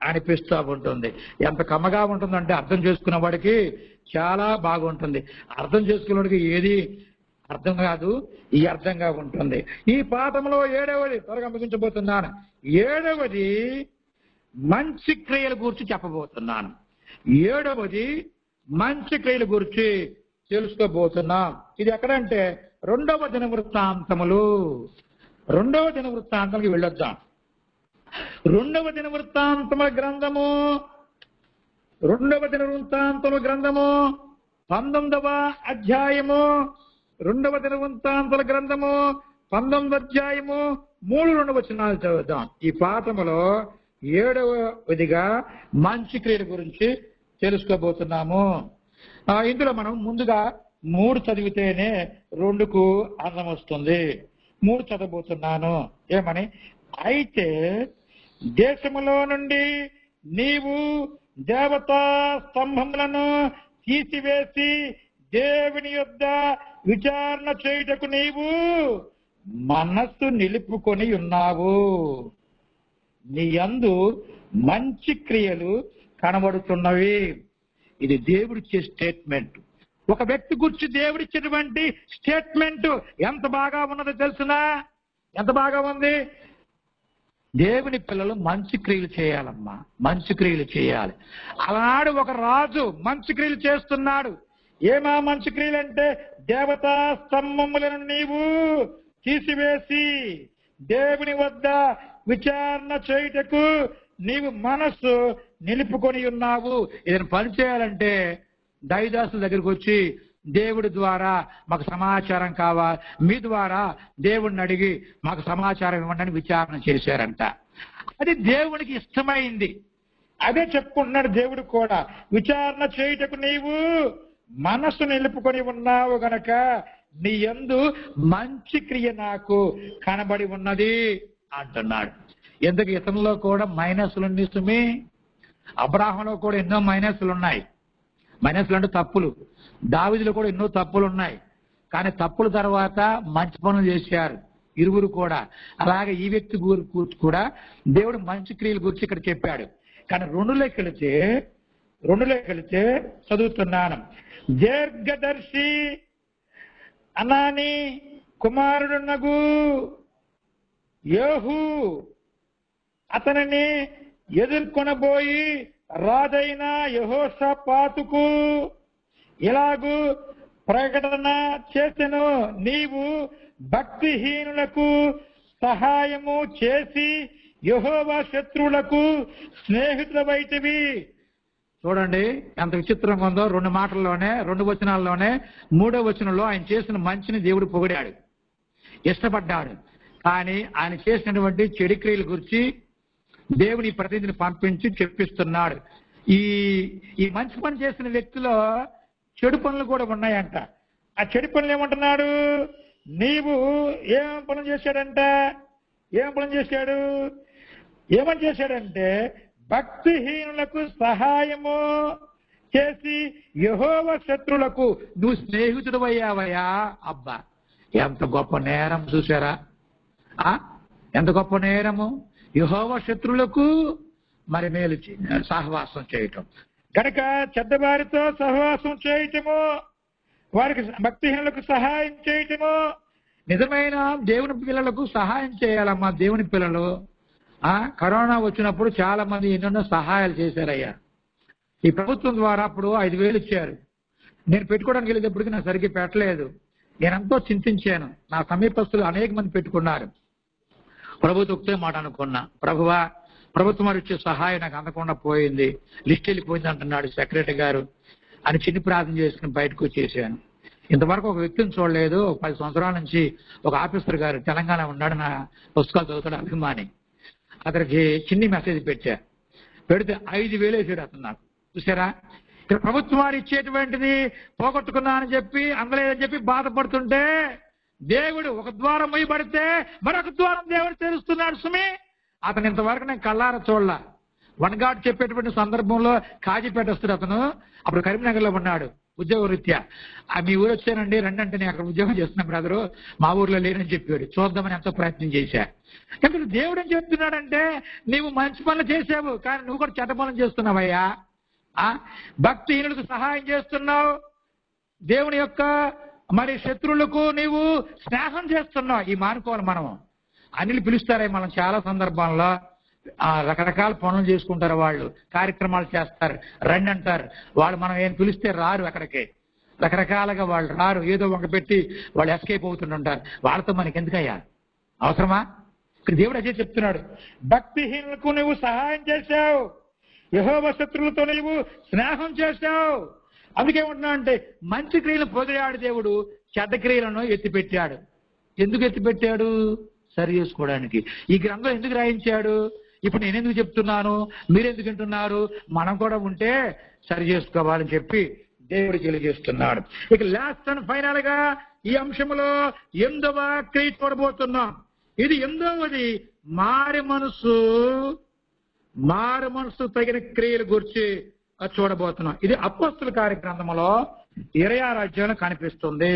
అనిపిస్తూ ఉంటుంది. ఎంత కమ్మగా ఉంటుందంటే అర్థం చేసుకున్న వాడికి చాలా బాగుంటుంది. అర్థం చేసుకున్న వాడికి ఏది అర్థం కాదు, ఈ అర్థంగా ఉంటుంది. ఈ పాఠంలో 7వది త్వరగా ముగించబోతున్నాను. 7వది మంచి క్రియల గురించి చెప్పబోతున్నాను. 7వది మంచి క్రియల గురించి తెలుసుకోబోతున్నాం. ఇది ఎక్కడంటే 2వ దినవృత్తాంతములు. 2వ దినవృత్తాంతానికి వెళ్ళొద్దాం. 2వ దినవృత్తాంతముల గ్రంథము, 2వ దినవృత్తాంతముల గ్రంథము 19వ అధ్యాయము. 2వ దినవృత్తాంతముల గ్రంథము 19వ అధ్యాయము 3-2 వచనాలు చదువుదాం. ఈ పాఠములో 7వదిగా మంచి క్రియల గురించి తెలుసుకోబోతున్నాము. ఇందులో మనం ముందుగా 3 చదివితేనే 2కు అర్థం వస్తుంది. 3 చదవబోతున్నాను. ఏమని? అయితే దేశములో నుండి నీవు దేవతా స్తంభములను తీసివేసి దేవుని యొద్ద విచారణ చేయుటకు నీవు మనస్సు నిలుపుకొని ఉన్నావు. నీ యందు మంచి క్రియలు కనబడుతున్నవి. ఇది దేవుడిచ్చే స్టేట్మెంట్. ఒక వ్యక్తి గురించి దేవుడిచ్చినటువంటి స్టేట్మెంట్ ఎంత బాగా ఉన్నదో తెలుసునా? ఎంత బాగా ఉంది? దేవుని పిల్లలు మంచి క్రియలు చేయాలమ్మా, మంచి క్రియలు చేయాలి. అలానాడు ఒక రాజు మంచి క్రియలు చేస్తున్నాడు. ఏమా మంచి క్రియలు అంటే, దేవతా స్తంభములను నీవు తీసివేసి దేవుని వద్ద విచారణ చేయుటకు నీవు మనస్సు నిలుపుకొని ఉన్నావు. ఏదైనా పని చేయాలంటే దైవదాసుల దగ్గరికి వచ్చి, దేవుడి ద్వారా మాకు సమాచారం కావాలి, మీ ద్వారా దేవుడిని అడిగి మాకు సమాచారం ఇవ్వండి అని విచారణ చేశారంట. అది దేవునికి ఇష్టమైంది. అదే చెప్పుకుంటున్నాడు దేవుడు కూడా. విచారణ చేయుటకు నీవు మనస్సు నిలుపుకొని ఉన్నావు గనక నీ యందు మంచి క్రియ నాకు కనబడి ఉన్నది అంటున్నాడు. ఎందుకు ఇతనిలో కూడా మైనస్లు ఉంది? అబ్రాహంలో కూడా ఎన్నో మైనస్లు ఉన్నాయి. మైనస్లు అంటే తప్పులు. దావీదులో కూడా ఎన్నో తప్పులు ఉన్నాయి. కానీ తప్పుల తర్వాత మంచి పనులు చేశారు ఇరువురు కూడా. అలాగే ఈ వ్యక్తి గురించి కూడా దేవుడు మంచి క్రియల గురించి ఇక్కడ చెప్పాడు. కానీ రెండులోకి వెళితే చదువుతున్నాను. దీర్ఘదర్శి అనాని కుమారుడునగు యేహూ అతనిని ఎదుర్కొనబోయి రాజైన యెహోషాపాతుకు ఇలాగూ ప్రకటన చేసెను, నీవు భక్తిహీనులకు సహాయము చేసి యెహోవా శత్రువులకు స్నేహితులవైతివి. చూడండి ఎంత విచిత్రంగా ఉందో. 2 మాటల్లోనే 2 వచనాల్లోనే 3వ వచనంలో ఆయన చేసిన మంచిని దేవుడు పొగిడాడు, ఇష్టపడ్డాడు. కానీ ఆయన చేసినటువంటి చెడు క్రియల గురించి దేవుని ప్రతినిధిని పంపించి చెప్పిస్తున్నాడు. ఈ మంచి పని చేసిన వ్యక్తిలో చెడు పనులు కూడా ఉన్నాయంట. ఆ చెడు పనులు ఏమంటున్నాడు? నీవు ఏమని చేశాడంటే భక్తిహీనులకు సహాయము చేసి యెహోవా శత్రువులకు నువ్వు స్నేహితుడు అయ్యావయ్యా. అబ్బా, ఎంత గొప్ప నేరం చూసారా? ఎంత గొప్ప నేరము! యెహోవా శత్రువులకు మరి మేలు సహవాసం చేయటం, కనుక చెడ్డవారితో సహవాసం చేయటము, వారికి భక్తిహీనులకు సహాయం చేయటము. నిజమైన దేవుని పిల్లలకు సహాయం చేయాలమ్మా. దేవుని పిల్లలు కరోనా వచ్చినప్పుడు చాలా మంది ఎన్నెన్నో సహాయాలు చేశారయ్యా. ఈ ప్రభుత్వం ద్వారా అప్పుడు 5,000 ఇచ్చారు. నేను పెట్టుకోవడానికి వెళ్ళేటప్పటికి నాకు సరిగ్గా పెట్టలేదు. నేనెంతో చింతించాను. నా సమీపస్తులు అనేక మంది పెట్టుకున్నారు. ప్రభుత్వం ఒకటే మాట అనుకున్నా, ప్రభువా ప్రభుత్వం వారు ఇచ్చే సహాయం నాకు అందకుండా పోయింది, లిస్ట్ వెళ్ళిపోయింది అంటున్నాడు సెక్రటరీ గారు అని చిన్ని ప్రార్థన చేసుకుని బయటకు వచ్చేసాను. ఇంతవరకు ఒక వ్యక్తిని చూడలేదు. 10 సంవత్సరాల నుంచి ఒక ఆఫీసర్ గారు తెలంగాణ ఉన్నాడు, నా పుస్తకాలు చదువుతాడు, అభిమాని. అతనికి చిన్ని మెసేజ్ పెడితే 5,000 వేసాడు అతను నాకు. చూసారా? ఇక్కడ ప్రభుత్వం వారు ఇచ్చేటువంటిది పోగొట్టుకున్నానని చెప్పి అందలేదని చెప్పి బాధపడుతుంటే దేవుడు ఒక ద్వారం మొయ్యబడితే మరొక ద్వారం దేవుడు తెరుస్తున్నాడు. సుమి అతను ఇంతవరకు నేను కళ్ళారా చూడలా. వనగాడు చెప్పేటువంటి సందర్భంలో కాజీపేట వస్తాడు అతను. అప్పుడు కరీంనగర్లో ఉన్నాడు ఉద్యోగ రీత్యా. మీ ఊరు వచ్చానండి రండి అంటే, నేను అక్కడ ఉద్యోగం చేస్తున్నా బ్రదరు, మా ఊర్లో లేనని చెప్పాడు. చూద్దామని ఎంతో ప్రయత్నం చేశా. కానీ దేవుడు ఏం చెప్తున్నాడంటే, నీవు మంచి పనులు చేసావు కానీ నువ్వు కూడా చెడ్డ పనులు చేస్తున్నావయ్యా. భక్తిహీనులకు సహాయం చేస్తున్నావు, దేవుని యొక్క మరి శత్రువులకు నీవు స్నేహం చేస్తున్నావు. ఈ మానుకోవాలి మనం. అన్నిలు పిలుస్తారే మనం చాలా సందర్భాల్లో, రకరకాల పనులు చేసుకుంటారు వాళ్ళు, కార్యక్రమాలు చేస్తారు, రండి అంటారు. వాళ్ళు మనం ఏం పిలిస్తే రారు, అక్కడికి రకరకాలుగా వాళ్ళు రారు, ఏదో ఒక పెట్టి వాళ్ళు ఎస్కేప్ అవుతుంటారు. వాళ్ళతో మనకి ఎందుకయ్యా అవసరమా? ఇక్కడ దేవుడు అదే చెప్తున్నాడు, భక్తిహీనులకు నువ్వు సహాయం చేశావు, యెహోవా శత్రువులతో నువ్వు స్నేహం చేశావు. అందుకేమంటున్నా అంటే మంచి క్రియలను పొగిడాడు దేవుడు, చెడ్డ క్రియలను ఎత్తిపెట్టాడు. ఎందుకు ఎత్తిపెట్టాడు? సరి చేసుకోవడానికి. ఈ గ్రంథం ఎందుకు రాయించాడు? ఇప్పుడు నేను ఎందుకు చెప్తున్నాను, మీరెందుకు వింటున్నారు, మనం కూడా ఉంటే సరి చేసుకోవాలని చెప్పి దేవుడు తెలియజేస్తున్నాడు. ఇక లాస్ట్ అండ్ ఫైనల్ గా ఈ అంశంలో 8వ క్రియ చూడబోతున్నాం. ఇది 8వది, మారు మనసు తగిన క్రియల గురించి చూడబోతున్నాం. ఇది అపోస్తుల కార్యగ్రంథంలో 26వ అధ్యాయంలో కనిపిస్తుంది.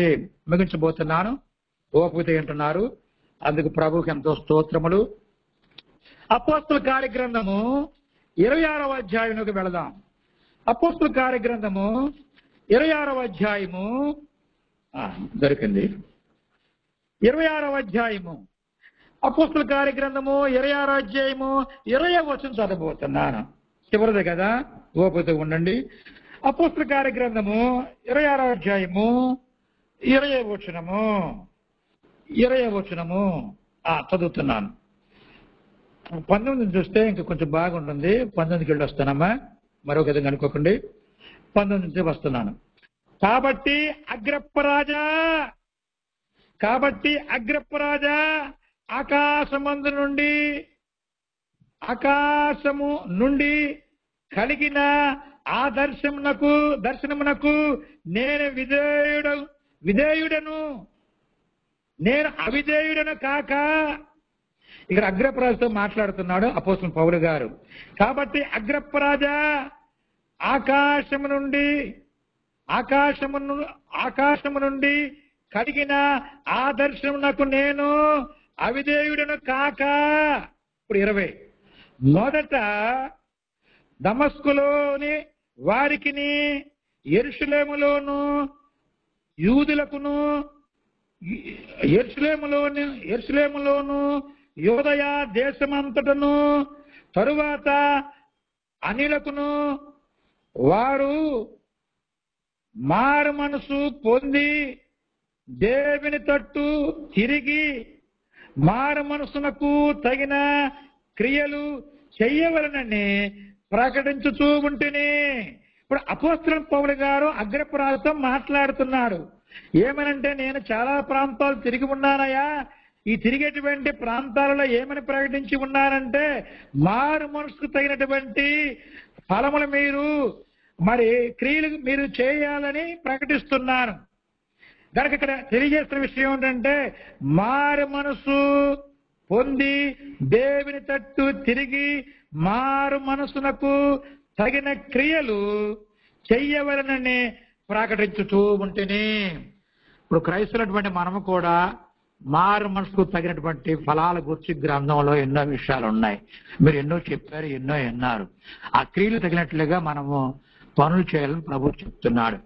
ముగించబోతున్నాను. ఓపిక ఏంటున్నారు, అందుకు ప్రభువుకి ఎంతో స్తోత్రములు. అపోస్తుల కార్యగ్రంథము 26వ అధ్యాయంలోకి వెళదాం. అపోస్తుల కార్యగ్రంథము 26వ అధ్యాయము దొరికింది. 26వ అధ్యాయము అపోస్తుల కార్యగ్రంథము 26వ అధ్యాయము 20వ వచనం చదవబోతున్నాను. చివరిదే కదా, ఓపిక ఉండండి. అపోస్తుల కార్యగ్రంథము 26వ అధ్యాయము 20వ వచనము చదువుతున్నాను. 19 చూస్తే ఇంకా కొంచెం బాగుంటుంది. 19కి వెళ్ళి వస్తానమ్మా, మరొక విధంగా అనుకోకండి. 19 నుంచి వస్తున్నాను. కాబట్టి అగ్రప్పరాజా ఆకాశము నుండి కలిగిన ఆ దర్శనమునకు నేను విధేయుడను, నేను అవిధేయుడను కాక. ఇక్కడ అగ్రప్పరాజుతో మాట్లాడుతున్నాడు అపోస్తలుడు పౌలు గారు. కాబట్టి అగ్రప్పరాజా ఆకాశము నుండి కడిగిన ఆ దర్శనమునకు నేను అవిధేయుడను కాక. ఇప్పుడు 20 మొదట దమస్కులోని వారికిని యెరూషలేములోను యూదులకును యెరూషలేములోను యూదయ దేశమంతటను తరువాత అనిలకును వారు మారు మనసు పొంది దేవుని తట్టు తిరిగి మారు మనసునకు తగిన క్రియలు చెయ్యవలనని ప్రకటించుతూ ఉంటేనే. ఇప్పుడు అపోస్తలుడైన పౌలు గారు అగ్రపురాలతో మాట్లాడుతున్నాడు. ఏమనంటే, నేను చాలా ప్రాంతాలు తిరిగి ఉన్నానయ్యా, ఈ తిరిగేటువంటి ప్రాంతాలలో ఏమని ప్రకటించి ఉన్నానంటే, మారు మనసుకు తగినటువంటి ఫలములు మీరు క్రియలు మీరు చేయాలని ప్రకటిస్తున్నాను. దానికి ఇక్కడ తెలియజేస్తున్న విషయం ఏంటంటే, మారు మనసు పొంది దేవుని తట్టు తిరిగి మారు మనసునకు తగిన క్రియలు చెయ్యవలనని ప్రకటించుతూ ఉంటేనే. ఇప్పుడు క్రైస్తవులటువంటి మనము కూడా మారు మనసుకు తగినటువంటి ఫలాల గురించి గ్రంథంలో ఎన్నో విషయాలు ఉన్నాయి. మీరు ఎన్నో చెప్పారు, ఎన్నో విన్నారు. ఆ క్రియలు తగినట్లుగా మనము పనులు చేయాలని ప్రభువు చెప్తున్నాడు.